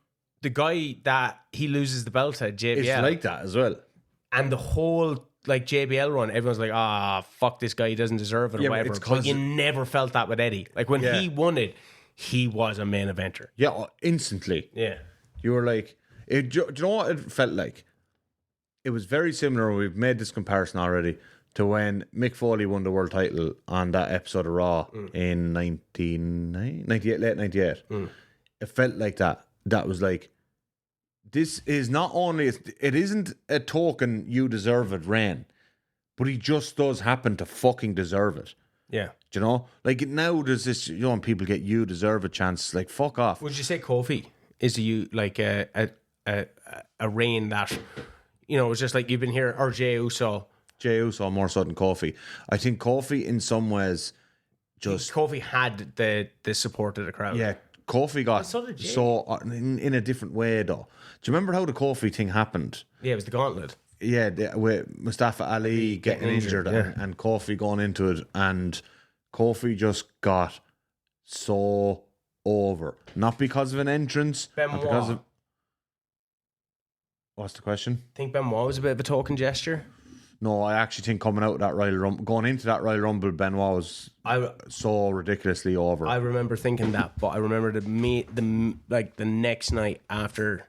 A: guy that he loses the belt to, JBL,
B: it's like that as well.
A: And the whole like JBL run, everyone's like, fuck this guy, he doesn't deserve it or whatever. But you never felt that with Eddie. Like, when he won it, he was a main eventer.
B: Yeah, instantly.
A: Yeah,
B: you were like, do you know what it felt like? It was very similar. We've made this comparison already to when Mick Foley won the world title on that episode of Raw in 98, late 98. It felt like that. That was like, this is not only, it isn't a token you deserve it reign, but he just does happen to fucking deserve it.
A: Yeah.
B: Do you know? Like, now there's this, you know, when people get you deserve a chance, like, fuck off.
A: Would you say Kofi is like a reign that, you know, it's just like you've been here, or Jey Uso more so than Kofi. I think Kofi in some ways
B: Kofi
A: had the support of the crowd.
B: Yeah, Kofi got so in a different way though. Do you remember how the Kofi thing happened?
A: Yeah, it was the gauntlet.
B: Yeah, with Mustafa Ali getting injured and Kofi going into it, and Kofi just got so over. Not because of an entrance, not because of... What's the question?
A: Think Benoit was a bit of a token gesture?
B: No, I actually think coming out of that Royal Rumble, going into that Royal Rumble, Benoit was so ridiculously over.
A: I remember thinking that, but I remember the next night after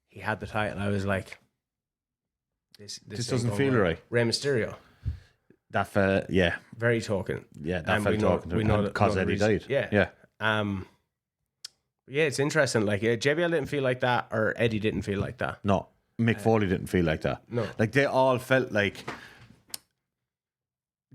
A: he had the title, I was like, this
B: doesn't feel right.
A: Rey Mysterio.
B: That felt, yeah.
A: Very token.
B: Yeah, that felt talking to him because Eddie died.
A: Yeah.
B: Yeah.
A: Yeah, it's interesting. Like, JBL didn't feel like that, or Eddie didn't feel like that.
B: No, Mick Foley didn't feel like that.
A: No,
B: like they all felt like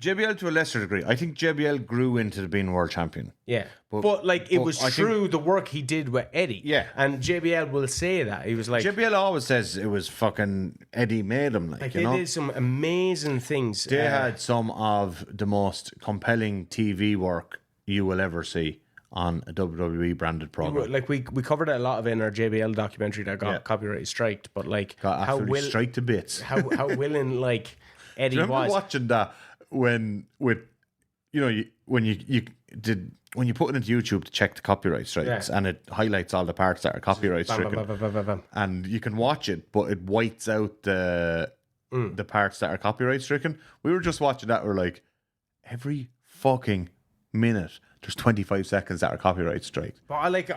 B: JBL to a lesser degree. I think JBL grew into being world champion.
A: Yeah. But it was true, the work he did with Eddie.
B: Yeah.
A: And JBL will say that. He was like...
B: JBL always says it was fucking Eddie made him. Like
A: they did some amazing things.
B: They had some of the most compelling TV work you will ever see on a WWE branded program.
A: Like we covered a lot of it in our JBL documentary that got copyright striked, but like
B: got absolutely striked to bits.
A: How willing like Eddie was.
B: Remember watching that when you put it into YouTube to check the copyright strikes and it highlights all the parts that are copyright stricken, and you can watch it, but it whites out the parts that are copyright stricken. We were just watching that. We're like, every fucking minute there's 25 seconds that are copyright strike.
A: But it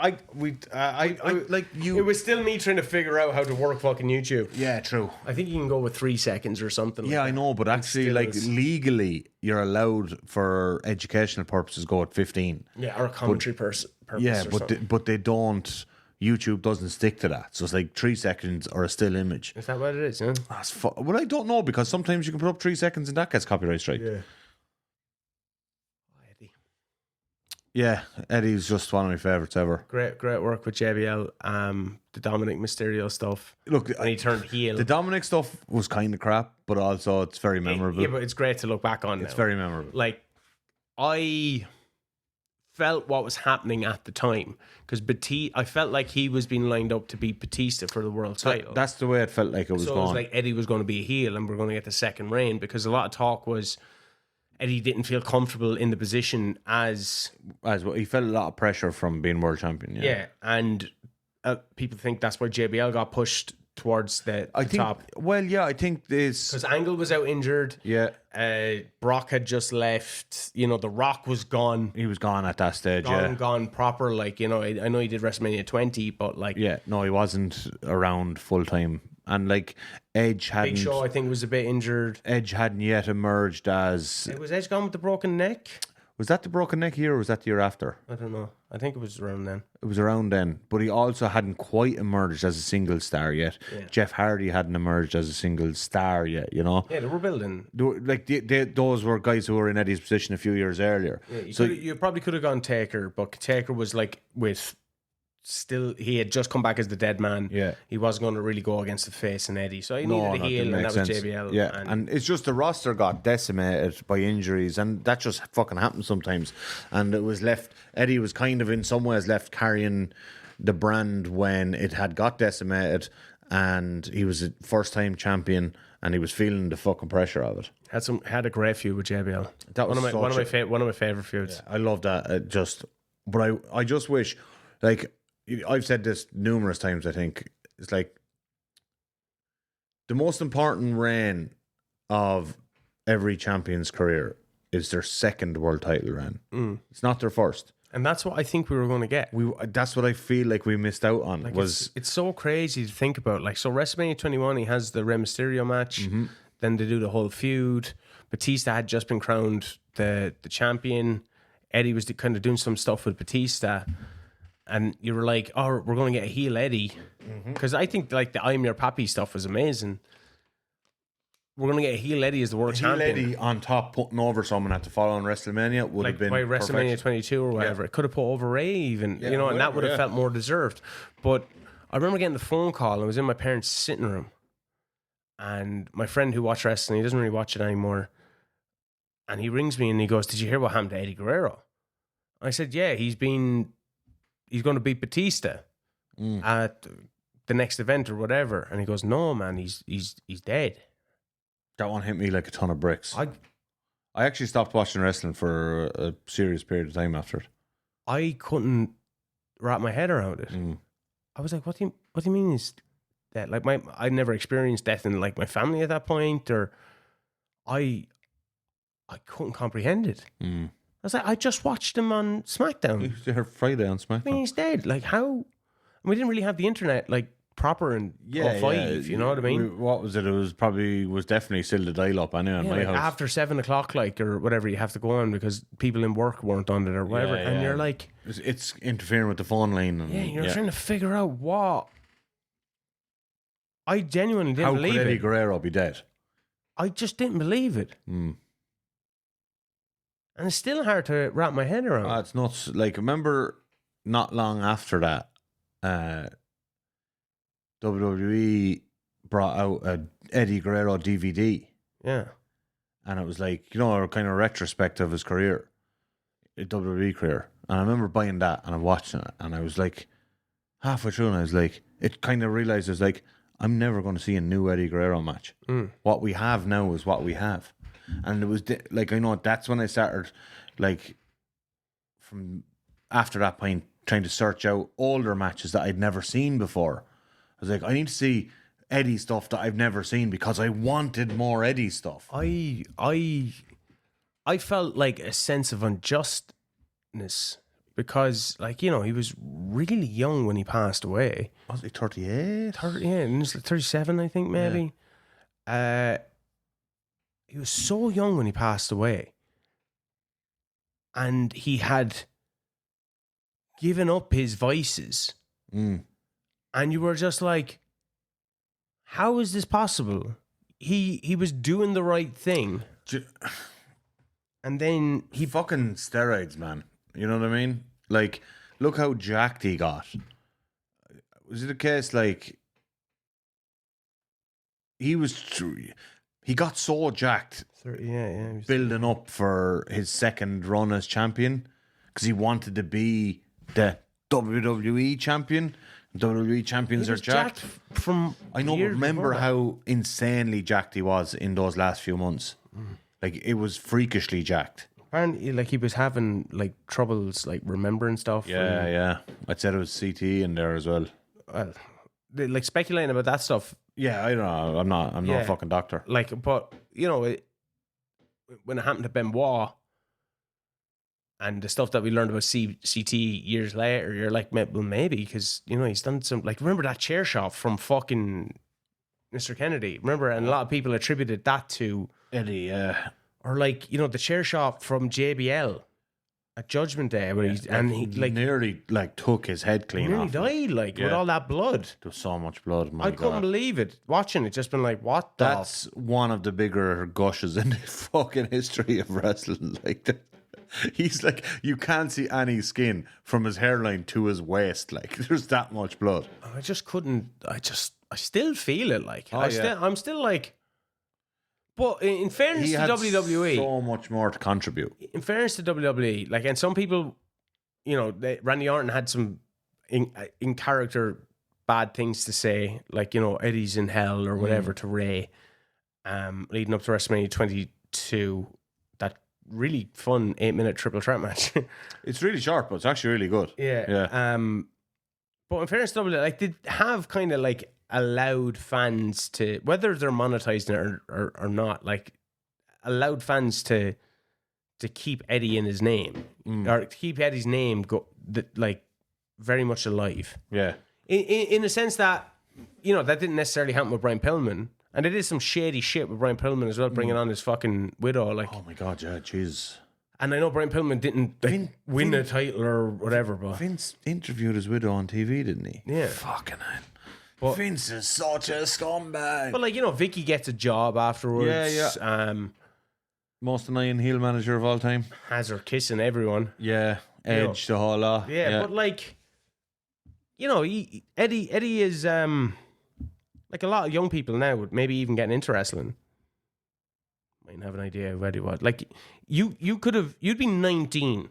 A: was still me trying to figure out how to work fucking YouTube.
B: Yeah, true.
A: I think you can go with 3 seconds or something.
B: Yeah, I know, but actually, legally, you're allowed for educational purposes go at 15.
A: Yeah, or a commentary purpose.
B: Yeah, but they don't. YouTube doesn't stick to that, so it's like 3 seconds or a still image.
A: Is that what it is? Yeah.
B: Well, I don't know, because sometimes you can put up 3 seconds and that gets copyright strike.
A: Yeah.
B: Yeah, Eddie's just one of my favourites ever.
A: Great work with JBL. The Dominic Mysterio stuff.
B: Look,
A: when he turned heel.
B: The Dominic stuff was kind of crap, but also it's very memorable.
A: Yeah, but it's great to look back on.
B: It's very memorable.
A: Like, I felt what was happening at the time, because I felt like he was being lined up to beat Batista for the world title.
B: That's the way it felt like it was going.
A: It was like Eddie was going to be a heel and we're going to get the second reign, because a lot of talk was Eddie didn't feel comfortable in the position as
B: well. He felt a lot of pressure from being world champion. Yeah,
A: and people think that's why JBL got pushed towards the top.
B: Well, yeah, I think this
A: because Angle was out injured.
B: Yeah,
A: Brock had just left. The Rock was gone.
B: He was gone at that stage.
A: Gone proper. Like I know he did WrestleMania 20, but like
B: he wasn't around full time. And like Edge hadn't.
A: Big Show, I think, was a bit injured.
B: Edge hadn't yet emerged as.
A: Was Edge gone with the broken neck?
B: Was that the broken neck year, or was that the year after?
A: I don't know. I think it was around then.
B: It was around then, but he also hadn't quite emerged as a single star yet. Yeah. Jeff Hardy hadn't emerged as a single star yet.
A: Yeah, they were building.
B: Those were guys who were in Eddie's position a few years earlier.
A: Yeah, you probably could have gone Taker, but Taker was like with. Still, he had just come back as the dead man.
B: Yeah,
A: he wasn't going to really go against the face and Eddie, so he needed a heel, and that was JBL.
B: Yeah, and it's just the roster got decimated by injuries, and that just fucking happens sometimes. And it was left. Eddie was kind of in some ways left carrying the brand when it had got decimated, and he was a first-time champion, and he was feeling the fucking pressure of it.
A: Had a great feud with JBL.
B: That was
A: one of my favorite feuds.
B: Yeah, I love that. But I just wish, like. I've said this numerous times, I think. It's like the most important reign of every champion's career is their second world title reign. It's not their first.
A: And that's what I think we were going to get.
B: That's what I feel like we missed out on.
A: It's so crazy to think about. Like, so WrestleMania 21, he has the Rey Mysterio match. Mm-hmm. Then they do the whole feud. Batista had just been crowned the champion. Eddie was kind of doing some stuff with Batista. And you were like, oh, we're going to get a heel Eddie. Because I think like the I'm Your Pappy stuff was amazing. We're going to get a heel Eddie as the world champion.
B: Heel Eddie on top putting over someone at the following WrestleMania would have been
A: by WrestleMania 22 or whatever. Yeah. It could have put over Ray even, and that would have felt more deserved. But I remember getting the phone call, and I was in my parents' sitting room. And my friend who watched wrestling, he doesn't really watch it anymore. And he rings me and he goes, did you hear what happened to Eddie Guerrero? I said, yeah, he's going to beat Batista at the next event or whatever. And he goes, no, man, he's dead.
B: That one hit me like a ton of bricks. I actually stopped watching wrestling for a serious period of time after it.
A: I couldn't wrap my head around it. I was like, what do you mean he's dead? Like I never experienced death in like my family at that point, or I couldn't comprehend it. I was like, I just watched him on SmackDown.
B: He was there Friday on SmackDown.
A: I mean, he's dead. Like, how? And we didn't really have the internet, like, proper in 05, you know what I mean?
B: What was it? It was definitely still the dial-up anyway in my house.
A: After 7 o'clock, like, or whatever, you have to go on because people in work weren't on it or whatever. And you're like...
B: It's interfering with the phone line. And,
A: you're trying to figure out what... I genuinely didn't believe it.
B: How could Eddie Guerrero be dead?
A: I just didn't believe it. And it's still hard to wrap my head around.
B: It's nuts. Like, remember not long after that, WWE brought out a Eddie Guerrero DVD.
A: Yeah.
B: And it was like, you know, a kind of retrospective of his career, WWE career. And I remember buying that and I'm watching it. And I was like, halfway through, and I was like, it kind of realized, I was like, I'm never going to see a new Eddie Guerrero match. What we have now is what we have. And it was like, I know that's when I started, like, from after that point, trying to search out older matches that I'd never seen before. I was like, I need to see Eddie stuff that I've never seen because I wanted more Eddie stuff.
A: I felt like a sense of unjustness because, like, you know, he was really young when he passed away.
B: Was he 38?
A: 30, yeah, he was like 37, I think, maybe. Yeah. He was so young when he passed away. And he had given up his vices. And you were just like, how is this possible? He was doing the right thing. And then
B: he fucking steroids, man. You know what I mean? Like, look how jacked he got. Was it a case like he got so jacked, building up for his second run as champion because he wanted to be the WWE champion. WWE champions are jacked.
A: From
B: I know, but remember how insanely jacked he was in those last few months. Like, it was freakishly jacked.
A: Apparently, like, he was having like troubles, like remembering stuff.
B: Yeah. I'd said it was CT in there as well.
A: Well, like speculating about that stuff.
B: Yeah, I don't know. I'm not a fucking doctor.
A: Like, but you know, when it happened to Benoit and the stuff that we learned about CT years later, you're like, well, maybe because, you know, he's done some, like, remember that chair shot from fucking Mr. Kennedy? Remember, and a lot of people attributed that to
B: Eddie.
A: Or like, you know, the chair shot from JBL at Judgment Day, where he like
B: nearly like took his head clean
A: nearly
B: off.
A: Died, like, with all that blood.
B: There was so much blood.
A: I couldn't believe it. Watching it, just been like, what?
B: That's one of the bigger gushes in the fucking history of wrestling. Like, he's like, you can't see any skin from his hairline to his waist. Like, there's that much blood.
A: I just couldn't. I still feel it. Like, I'm still like. But in fairness to WWE,
B: so much more to contribute.
A: In fairness to WWE, like, and some people, you know, Randy Orton had some in character bad things to say, like, you know, Eddie's in hell or whatever to Ray, leading up to WrestleMania 22. That really fun 8-minute triple threat match.
B: It's really sharp, but it's actually really good.
A: Yeah. But in fairness to WWE, like, they have kind of like allowed fans to, whether they're monetizing it or not, like, allowed fans to keep Eddie in his name or keep Eddie's name like very much alive.
B: Yeah.
A: In a sense that, you know, that didn't necessarily happen with Brian Pillman, and it is some shady shit with Brian Pillman as well, bringing on his fucking widow. Like,
B: oh my god, yeah, jeez.
A: And I know Brian Pillman didn't win a title or whatever, but
B: Vince interviewed his widow on TV, didn't he?
A: Yeah.
B: Fucking hell. But Vince is such a scumbag.
A: But, like, you know, Vicky gets a job afterwards.
B: Yeah. Most annoying heel manager of all time.
A: Has her kissing everyone.
B: Yeah. Edge, the whole lot.
A: Yeah, but, like, you know, Eddie is like a lot of young people now would maybe even getting into wrestling. Might have an idea of Eddie was. Like, you'd be 19.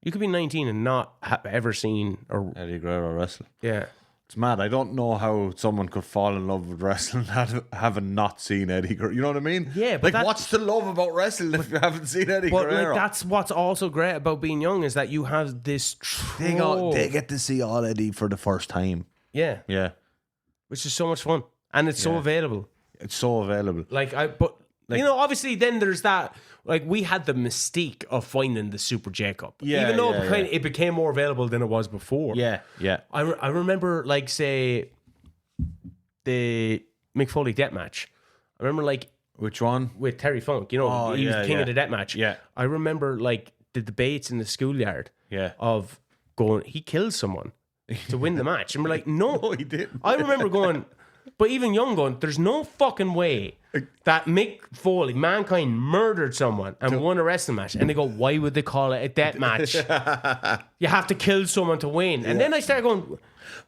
A: You could be 19 and not have ever seen
B: Eddie Guerrero wrestle.
A: Yeah.
B: It's mad. I don't know how someone could fall in love with wrestling having not seen Eddie Guerrero. You know what I mean?
A: Yeah, but
B: like, what's the love about wrestling if you haven't seen Eddie Guerrero?
A: But, like, that's what's also great about being young is that you have this
B: they get to see all Eddie for the first time.
A: Yeah.
B: Yeah.
A: Which is so much fun. And it's so available.
B: It's so available.
A: Like, you know, obviously then there's that, like, we had the mystique of finding the Super Jacob.
B: Yeah,
A: even though it became more available than it was before.
B: Yeah, yeah.
A: I remember, like, say, the Mick Foley death match. I remember, like...
B: Which one?
A: With Terry Funk. You know, he was the king of the death match.
B: Yeah.
A: I remember, like, the debates in the schoolyard of going, he killed someone to win the match. And we're like, no.
B: No, he didn't.
A: I remember going... But even Young Gun, there's no fucking way that Mick Foley, Mankind, murdered someone and won a wrestling match. And they go, why would they call it a death match? You have to kill someone to win. And then I start going,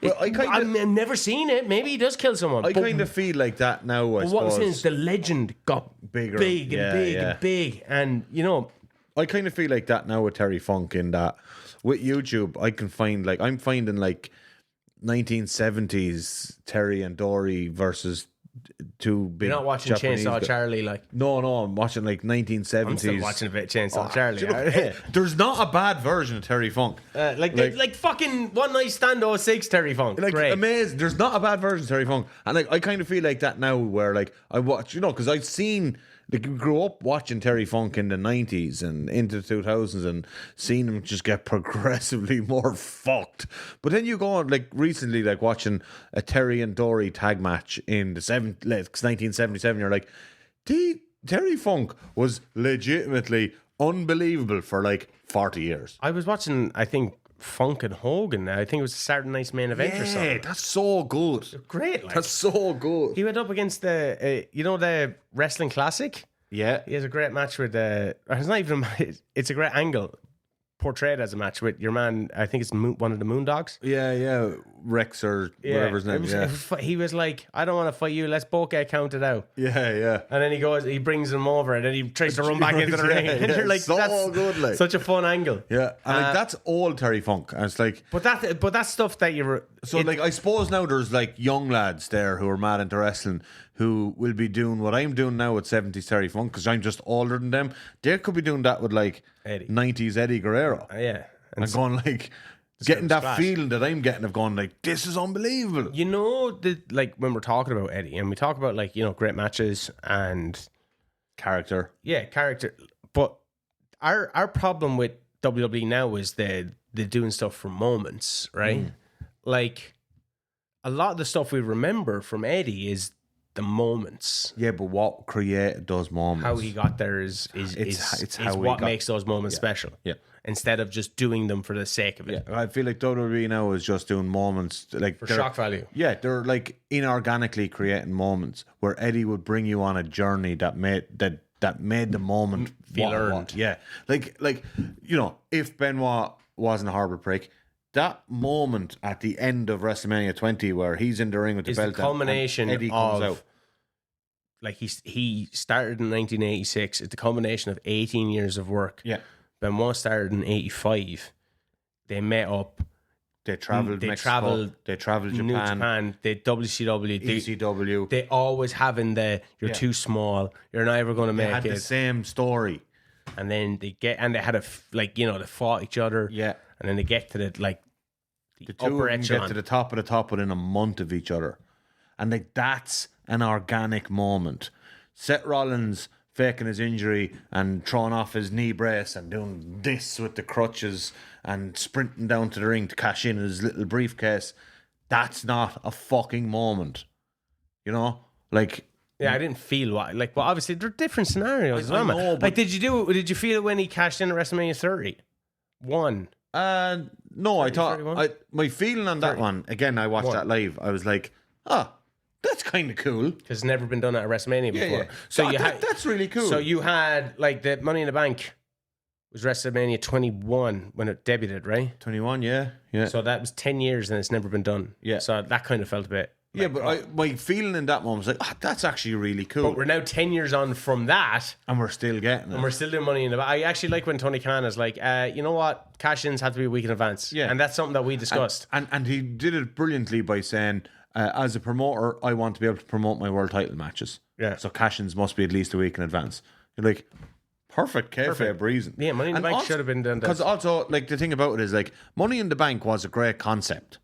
A: well, I've never seen it. Maybe he does kill someone.
B: I kind of feel like that now, I suppose. What I'm saying is
A: the legend got bigger, big and big. And, you know...
B: I kind of feel like that now with Terry Funk, in that with YouTube, I can find, like, I'm finding, like, 1970s Terry and Dory versus two big.
A: You're not watching
B: Japanese
A: Chainsaw Charlie, like.
B: No, I'm watching like 1970s.
A: I'm still watching a bit of Chainsaw Charlie.
B: You know, there's not a bad version of Terry Funk.
A: Like fucking One Night Stand 06 Terry Funk.
B: Like,
A: great.
B: Amazing. There's not a bad version of Terry Funk. And like, I kind of feel like that now, where like I watch, you know, because I've seen, like, we grew up watching Terry Funk in the 90s and into the 2000s and seen him just get progressively more fucked. But then you go on, like, recently, like, watching a Terry and Dory tag match in the 1977, you're like, Terry Funk was legitimately unbelievable for like 40 years.
A: I was watching, I think, Funk and Hogan. I think it was a Saturday Night's Main Event or something.
B: Yeah, that's so good.
A: Great. Like.
B: That's so good.
A: He went up against the, the Wrestling Classic.
B: Yeah.
A: He has a great match with, it's not even, it's a great angle. Portrayed as a match with your man, I think it's one of the Moondogs.
B: Yeah, Rex or whatever his name is.
A: He was like, I don't want to fight you, let's both get counted out.
B: Yeah.
A: And then he brings him over and then he tries to run back into the ring. And you're like,
B: so
A: that's
B: good, like.
A: Such a fun angle.
B: Yeah, and like that's all Terry Funk. And it's like,
A: but that's stuff that you're.
B: So like, I suppose now there's like young lads there who are mad into wrestling who will be doing what I'm doing now with 70s Terry Funk, because I'm just older than them. They could be doing that with like
A: Eddie.
B: 90s Eddie Guerrero.
A: Yeah.
B: And going like, getting that feeling that I'm getting of going like, this is unbelievable.
A: You know, like when we're talking about Eddie and we talk about like, great matches and
B: character.
A: Yeah, character. But our problem with WWE now is they're doing stuff for moments, right? Like a lot of the stuff we remember from Eddie is the moments.
B: Yeah, but what created those moments?
A: How he got there is what makes those moments special.
B: Yeah.
A: Instead of just doing them for the sake of it.
B: Yeah. I feel like WWE now is just doing moments like
A: for shock value.
B: Yeah, they're like inorganically creating moments where Eddie would bring you on a journey that made the moment
A: feel earned.
B: Yeah. Like if Benoit wasn't a horrible prick, that moment at the end of WrestleMania 20 where he's in the ring with the belt,
A: the culmination
B: and Eddie comes out.
A: Like he started in 1986. It's the culmination of 18 years of work.
B: Yeah.
A: Benoit started in 85. They met up.
B: They traveled Mexico. They traveled Japan.
A: They WCW.
B: ECW.
A: They always having you're too small. You're never going to make it.
B: They had the same story.
A: And then they had they fought each other.
B: Yeah.
A: And then they get to the
B: two
A: upper echelon.
B: Get to the top of the top within a month of each other. And like that's an organic moment. Seth Rollins faking his injury and throwing off his knee brace and doing this with the crutches and sprinting down to the ring to cash in his little briefcase. That's not a fucking moment. You know? Like,
A: yeah, I didn't feel but obviously there are different scenarios as well, man. Like, did you feel it when he cashed in at WrestleMania 30? No,
B: 30, I thought my feeling on that
A: 30.
B: one, again, I watched that live. I was like, that's kind of cool.
A: Because it's never been done at a WrestleMania before.
B: Yeah. So that's really cool.
A: So you had, like, the Money in the Bank was WrestleMania 21 when it debuted, right?
B: 21, yeah.
A: So that was 10 years and it's never been done.
B: Yeah.
A: So that kind of felt a bit...
B: Yeah, but my feeling in that moment was like, that's actually really cool.
A: But we're now 10 years on from that.
B: And we're still getting it.
A: And we're still doing Money in the Bank. I actually like when Tony Khan is like, you know what? Cash-ins have to be a week in advance.
B: Yeah.
A: And that's something that we discussed.
B: And he did it brilliantly by saying, as a promoter, I want to be able to promote my world title matches.
A: Yeah.
B: So cash-ins must be at least a week in advance. You're like, perfect kayfabe reason.
A: Yeah, Money in the Bank should have been done.
B: Because also, like, the thing about it is, like, Money in the Bank was a great concept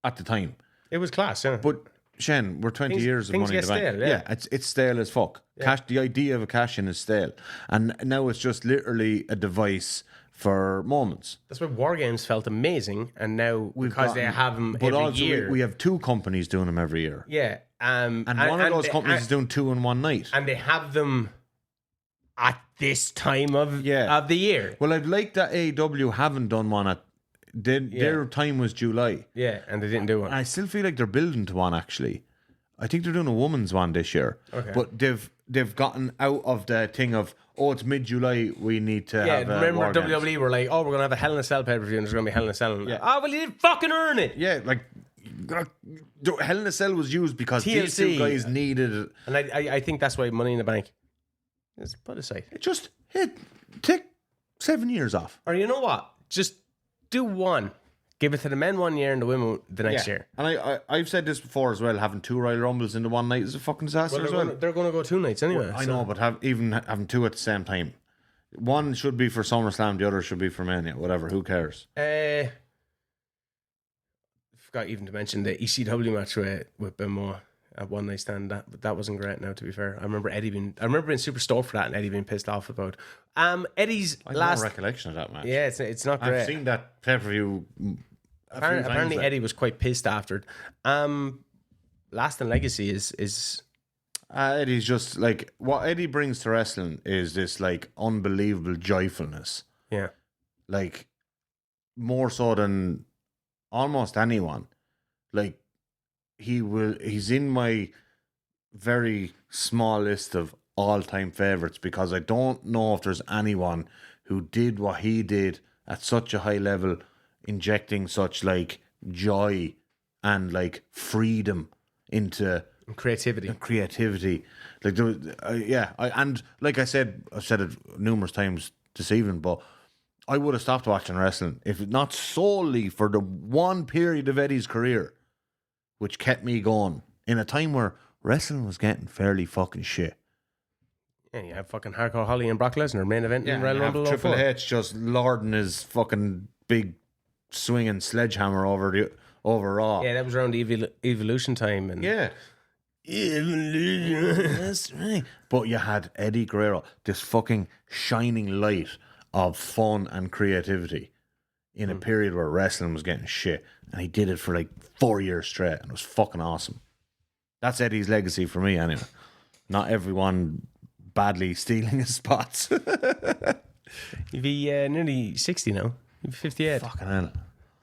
B: at the time.
A: It was class, yeah.
B: But Shane, we're 20 years of Money in the Bank.
A: Stale, yeah.
B: It's stale as fuck. Yeah. The idea of a cash-in is stale. And now it's just literally a device for moments.
A: That's why War Games felt amazing, and now because they have them every year.
B: We have two companies doing them every year.
A: Yeah.
B: And one of those companies is doing two in one night.
A: And they have them at this time of the year.
B: Well, I'd like that AEW haven't done one their time was July.
A: Yeah, and they didn't do one.
B: And I still feel like they're building to one, actually. I think they're doing a woman's one this year.
A: Okay.
B: But they've gotten out of the thing of, it's mid-July, we need to have
A: remember
B: War
A: WWE
B: Games.
A: were like, we're going to have a Hell in a Cell pay-per-view and there's going to be Hell in a Cell. And well, you didn't fucking earn it.
B: Yeah, like, Hell in a Cell was used because these two guys needed it.
A: And I think that's why Money in the Bank is put aside.
B: Just take 7 years off.
A: Or you know what? Just do one. Give it to the men 1 year and the women the next year.
B: And I've said this before as well, having 2 Royal Rumbles into one night is a fucking disaster
A: They're going to go 2 nights anyway.
B: I know, but having 2 at the same time. One should be for SummerSlam, the other should be for Mania, whatever, who cares?
A: Forgot even to mention the ECW match with Benoit at One Night Stand. That wasn't great now, to be fair. I remember being super stoked for that and Eddie being pissed off about Eddie's
B: I have
A: last
B: no recollection of that match.
A: Yeah, it's not great.
B: I've seen that pay-per-view
A: Apparently Eddie was quite pissed after it. Lasting Legacy is
B: Eddie's just like, what Eddie brings to wrestling is this like unbelievable joyfulness.
A: Yeah.
B: Like more so than almost anyone. Like he's in my very small list of all-time favorites because I don't know if there's anyone who did what he did at such a high level, injecting such like joy and like freedom into
A: creativity.
B: Like there was, and like I've said it numerous times this evening, but I would have stopped watching wrestling if not solely for the one period of Eddie's career which kept me going in a time where wrestling was getting fairly fucking shit.
A: Yeah, you have fucking Hardcore Holly and Brock Lesnar main event in Royal Rumble.
B: Triple H just lording his fucking big swinging sledgehammer over Raw.
A: Yeah, that was around the Evolution time. And
B: Evolution. That's right. But you had Eddie Guerrero, this fucking shining light of fun and creativity in a period where wrestling was getting shit. And he did it for like 4 years straight. And it was fucking awesome. That's Eddie's legacy for me anyway. Not everyone badly stealing his spots.
A: He'd be nearly 60 now. He'd be 58.
B: Fucking hell.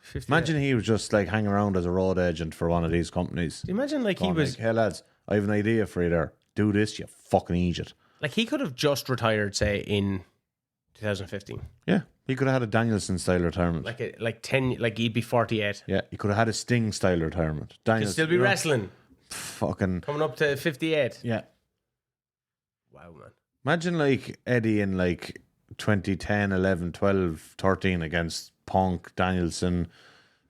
A: 58.
B: Imagine he was just like hanging around as a road agent for one of these companies.
A: Imagine like he was...
B: Like, hey lads, I have an idea for you there. Do this, you fucking idiot.
A: Like he could have just retired, say, in 2015.
B: Yeah. He could have had a Danielson style retirement.
A: Like he'd be 48.
B: Yeah, he could have had a Sting style retirement. Danielson,
A: He'd still be wrestling.
B: Fucking
A: Coming up to 58.
B: yeah.
A: Wow, man.
B: Imagine like Eddie in like 2010, 11, 12, 13 against Punk, Danielson,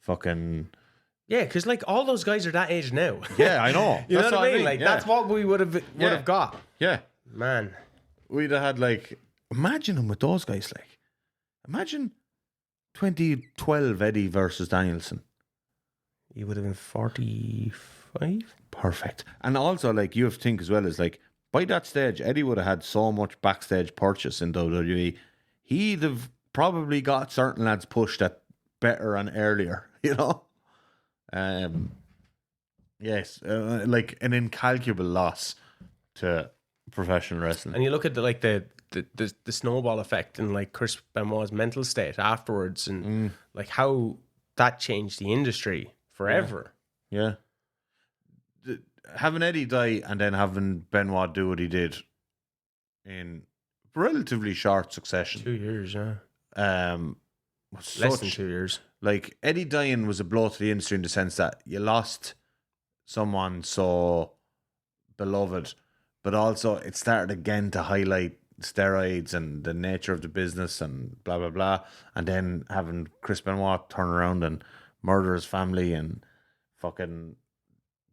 B: fucking...
A: Yeah, because like all those guys are that age now.
B: Yeah, I know.
A: You know what I mean? Like that's what we would have got.
B: Yeah.
A: Man.
B: We'd have had like... Imagine him with those guys, like. Imagine 2012 Eddie versus Danielson.
A: He would have been 45.
B: Perfect. And also, like, you have to think as well, is like, by that stage, Eddie would have had so much backstage purchase in WWE. He'd have probably got certain lads pushed at better and earlier, you know? Yes, like an incalculable loss to professional wrestling.
A: And you look at the snowball effect and like Chris Benoit's mental state afterwards and like how that changed the industry forever.
B: Yeah. Having Eddie die and then having Benoit do what he did in relatively short succession.
A: 2 years, yeah.
B: Less
A: than 2 years.
B: Like, Eddie dying was a blow to the industry in the sense that you lost someone so beloved, but also it started again to highlight steroids and the nature of the business and blah, blah, blah. And then having Chris Benoit turn around and murder his family and fucking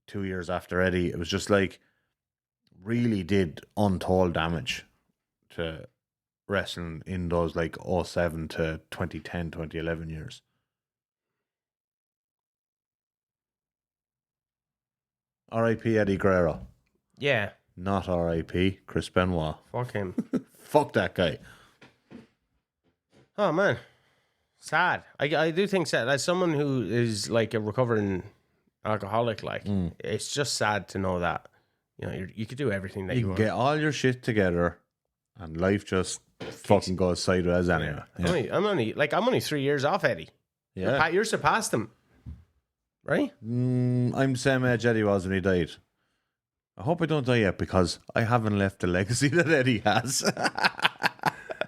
B: 2 years after Eddie, it was just like really did untold damage to wrestling in those like 07 to 2010, 2011 years. R.I.P. Eddie Guerrero.
A: Yeah.
B: Not R.I.P. Chris Benoit.
A: Fuck him.
B: Fuck that guy.
A: Oh, man. Sad. I do think sad. As someone who is like a recovering alcoholic, like, it's just sad to know that, you know, you could do everything that you want.
B: Get all your shit together and life just fucking goes sideways anyway.
A: Yeah. I'm only 3 years off Eddie.
B: Yeah.
A: You're surpassed him. Right?
B: I'm the same age Eddie was when he died. I hope I don't die yet because I haven't left the legacy that Eddie has.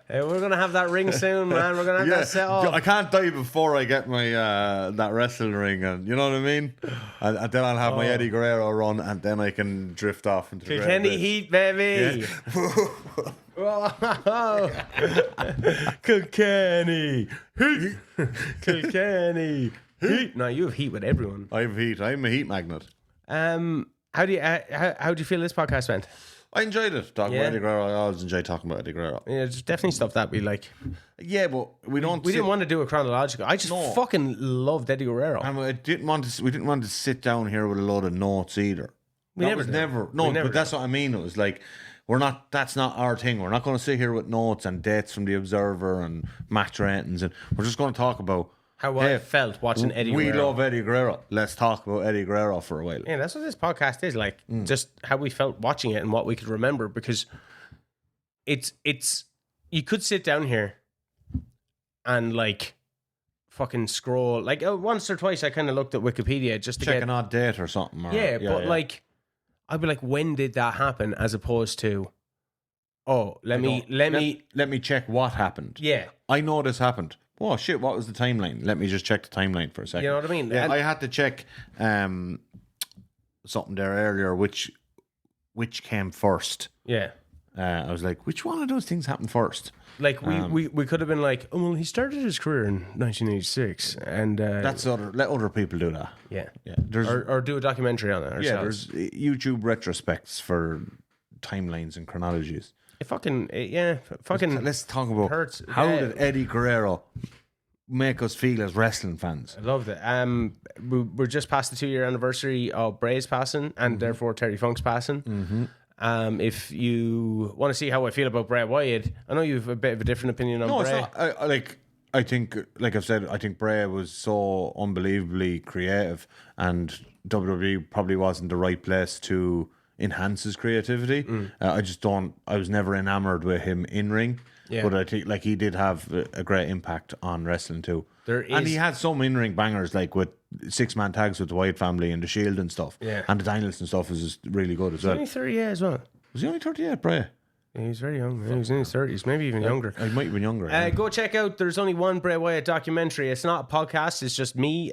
A: Hey, we're going to have that ring soon, man. We're going to have that set up.
B: I can't die before I get my that wrestling ring, and you know what I mean? And then I'll have my Eddie Guerrero run, and then I can drift off into the
A: Kilkenny Heat, baby. Kilkenny Heat. Kilkenny Heat. No, you have heat with everyone.
B: I have heat. I'm a heat magnet.
A: How do you feel this podcast went?
B: I enjoyed it talking about Eddie Guerrero. I always enjoy talking about Eddie Guerrero.
A: Yeah, there's definitely stuff that we like.
B: Yeah, but we
A: didn't want to do it chronological. I just fucking loved Eddie Guerrero,
B: and we didn't want to sit down here with a load of notes either. But that's what I mean. It was like that's not our thing. We're not going to sit here with notes and dates from the Observer and match ratings, and we're just going to talk about
A: how I felt watching Eddie Guerrero.
B: We love Eddie Guerrero. Let's talk about Eddie Guerrero for a while.
A: Yeah, that's what this podcast is like. Just how we felt watching it and what we could remember, because it's you could sit down here and like fucking scroll. Like once or twice I kind of looked at Wikipedia just to
B: check
A: get
B: an odd date or something.
A: Like I'd be like, when did that happen? As opposed to, let me
B: check what happened.
A: Yeah.
B: I know this happened. Oh shit, what was the timeline? Let me just check the timeline for a second.
A: You know what I mean?
B: Yeah, I had to check something there earlier, which came first.
A: Yeah.
B: I was like, which one of those things happened first?
A: Like we could have been like, he started his career in 1986, and
B: let other people do that.
A: Yeah. Or do a documentary on it ourselves.
B: Yeah, there's YouTube retrospects for timelines and chronologies. Let's talk about how did Eddie Guerrero make us feel as wrestling fans.
A: I loved it. We're just past the 2-year anniversary of Bray's passing, and therefore Terry Funk's passing. If you want to see how I feel about Bray Wyatt, I know you have a bit of a different opinion on Bray.
B: It's not. I think, like I've said, I think Bray was so unbelievably creative, and WWE probably wasn't the right place to enhance his creativity. I was never enamored with him in ring. Yeah. But I think like he did have a great impact on wrestling too. And he had some in-ring bangers, like with 6-man tags with the Wyatt family and the Shield and stuff. Yeah. And the Danielson stuff was just really good as well.
A: He's only 30 as well.
B: Was he only 38, Bray?
A: Yeah, he's very young. He was in his 30s, maybe even younger.
B: He might have been younger.
A: Go check out, there's only one Bray Wyatt documentary. It's not a podcast, it's just me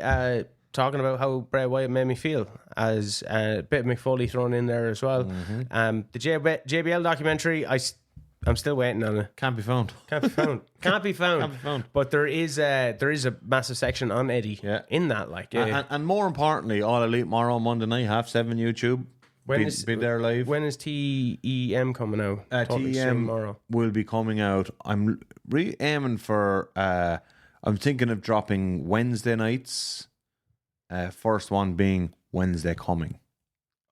A: talking about how Bray Wyatt made me feel, as a bit of McFoley thrown in there as well. The JBL documentary, I'm still waiting on it.
B: Can't be found.
A: But there is a massive section on Eddie in that.
B: And more importantly, All Elite Morro Monday night, 7:30 YouTube. Be there live.
A: When is TEM coming out?
B: TEM will be coming out. I'm really aiming for. I'm thinking of dropping Wednesday nights. First one being Wednesday coming.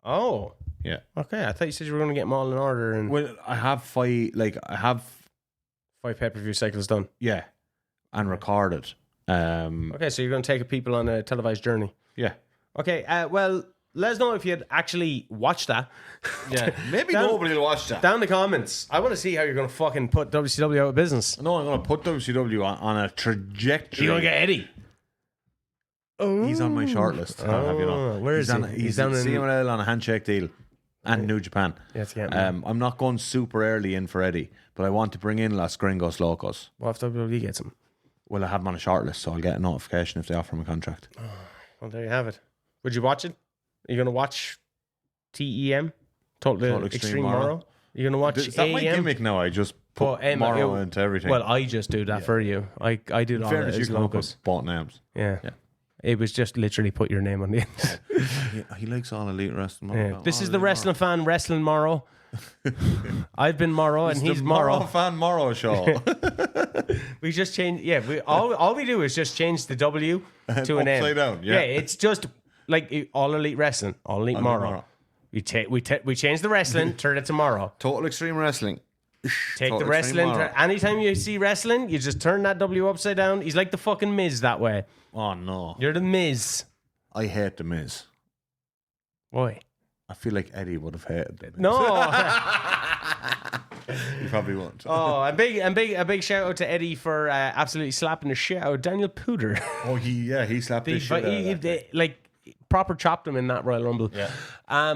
A: Oh.
B: Yeah.
A: Okay, I thought you said you were going to get them all in order.
B: Well, I have 5
A: pay-per-view cycles done.
B: Yeah, and recorded.
A: Okay, so you're going to take people on a televised journey.
B: Yeah.
A: Okay. Well, let us know if you'd actually watched that.
B: Yeah. Maybe nobody will watch that.
A: Down in the comments. I want to see how you're going to fucking put WCW out of business.
B: No, I'm going to put WCW on a trajectory.
A: You're going to get Eddie.
B: Oh. He's on my short list. I'll have you know.
A: Where is he?
B: He's down in CMLL on a handshake deal. And New Japan. I'm not going super early in for Eddie, but I want to bring in Los Gringos Locos.
A: What if WWE gets him?
B: Well, I have him on a short list, so I'll get a notification if they offer him a contract.
A: Well, there you have it. Would you watch it? Are you going to watch TEM? Total Extreme Morro? Are you going to watch
B: Is that my gimmick now? I just put Morro into everything.
A: Well, I just do that for you. I do all
B: that. You can put bought names.
A: Yeah. It was just literally put your name on the end.
B: He likes All Elite Wrestling.
A: Yeah. This is the Wrestling Fan Wrestling Morro. I've been Morro and he's Morro.
B: Fan Morro show.
A: We just change. Yeah, all we do is just change the W to an M.
B: Upside down. Yeah,
A: it's just like All Elite Wrestling, All Elite Morro. We change the wrestling, turn it to Morro.
B: Total Extreme Wrestling.
A: Take Total the wrestling. Anytime you see wrestling, you just turn that W upside down. He's like the fucking Miz that way.
B: Oh no,
A: you're the Miz.
B: I hate the Miz.
A: Why?
B: I feel like Eddie would have hated the Miz.
A: No.
B: You probably won't.
A: Oh, a big shout out to Eddie for absolutely slapping the shit out of Daniel Pooter.
B: Oh, he slapped the shit out.
A: Proper chopped him in that Royal Rumble.
B: Yeah.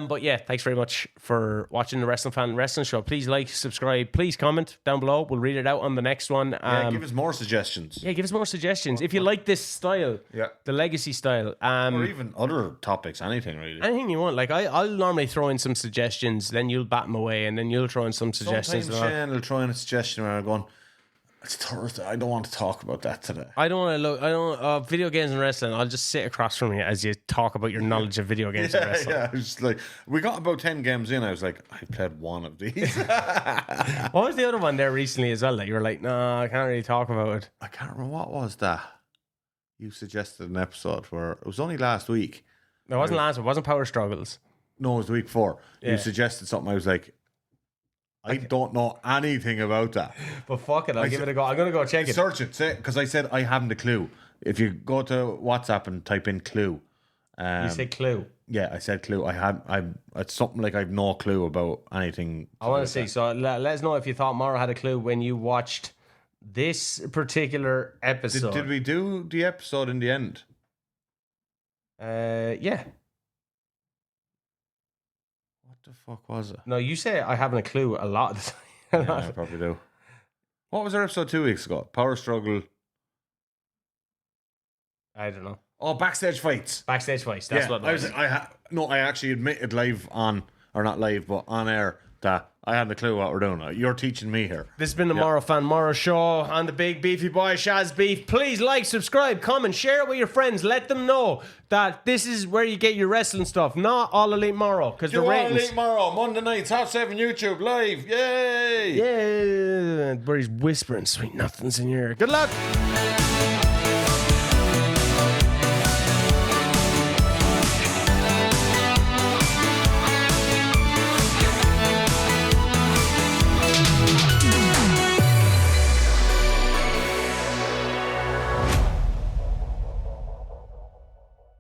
A: But yeah, thanks very much for watching the Wrestling Fan Wrestling Show. Please like, subscribe, please comment down below. We'll read it out on the next one.
B: Give us more suggestions.
A: Yeah, give us more suggestions. If you like this style, the legacy style.
B: Or even other topics, anything really.
A: Anything you want. Like, I'll normally throw in some suggestions, then you'll bat them away, and then you'll throw in some suggestions.
B: Sometimes Shane will throw in a suggestion where I'm going, it's Thursday, I don't want to talk about that today.
A: I don't want to video games and wrestling. I'll just sit across from you as you talk about your knowledge of video games and wrestling.
B: Yeah, it's like, we got about 10 games in. I was like, I played one of these.
A: What was the other one there recently as well that you were like, no, I can't really talk about it?
B: I can't remember what was that. You suggested an episode where it was only last week.
A: No, it wasn't last week. It wasn't Power Struggles.
B: No, it was the week before.
A: Yeah.
B: You suggested something. I was like, I don't know anything about that.
A: But fuck it, I'll give it a go. I'm going to go check it.
B: Search it, because I said I haven't a clue. If you go to WhatsApp and type in clue.
A: You said clue?
B: Yeah, I said clue. It's something like I have no clue about anything.
A: I want to see. So let us know if you thought Morro had a clue when you watched this particular episode.
B: Did we do the episode in the end?
A: Yeah.
B: What the fuck was it?
A: No, you say I haven't a clue a lot of the time.
B: Yeah, I probably do. What was our episode 2 weeks ago? Power Struggle.
A: I don't know.
B: Oh, backstage fights.
A: Backstage fights. That's what it was.
B: I actually admitted live on, or not live, but on air, that I hadn't a clue what we're doing. You're teaching me here.
A: This has been the Morro Fan Morro Show on the big beefy boy Shaz Beef. Please like, subscribe, comment, share it with your friends. Let them know that this is where you get your wrestling stuff, not All Elite Morro. Because the ratings.
B: All Elite Morro, Monday nights, 7:30 YouTube live. Yay!
A: Yeah, where he's whispering sweet nothings in your ear. Good luck.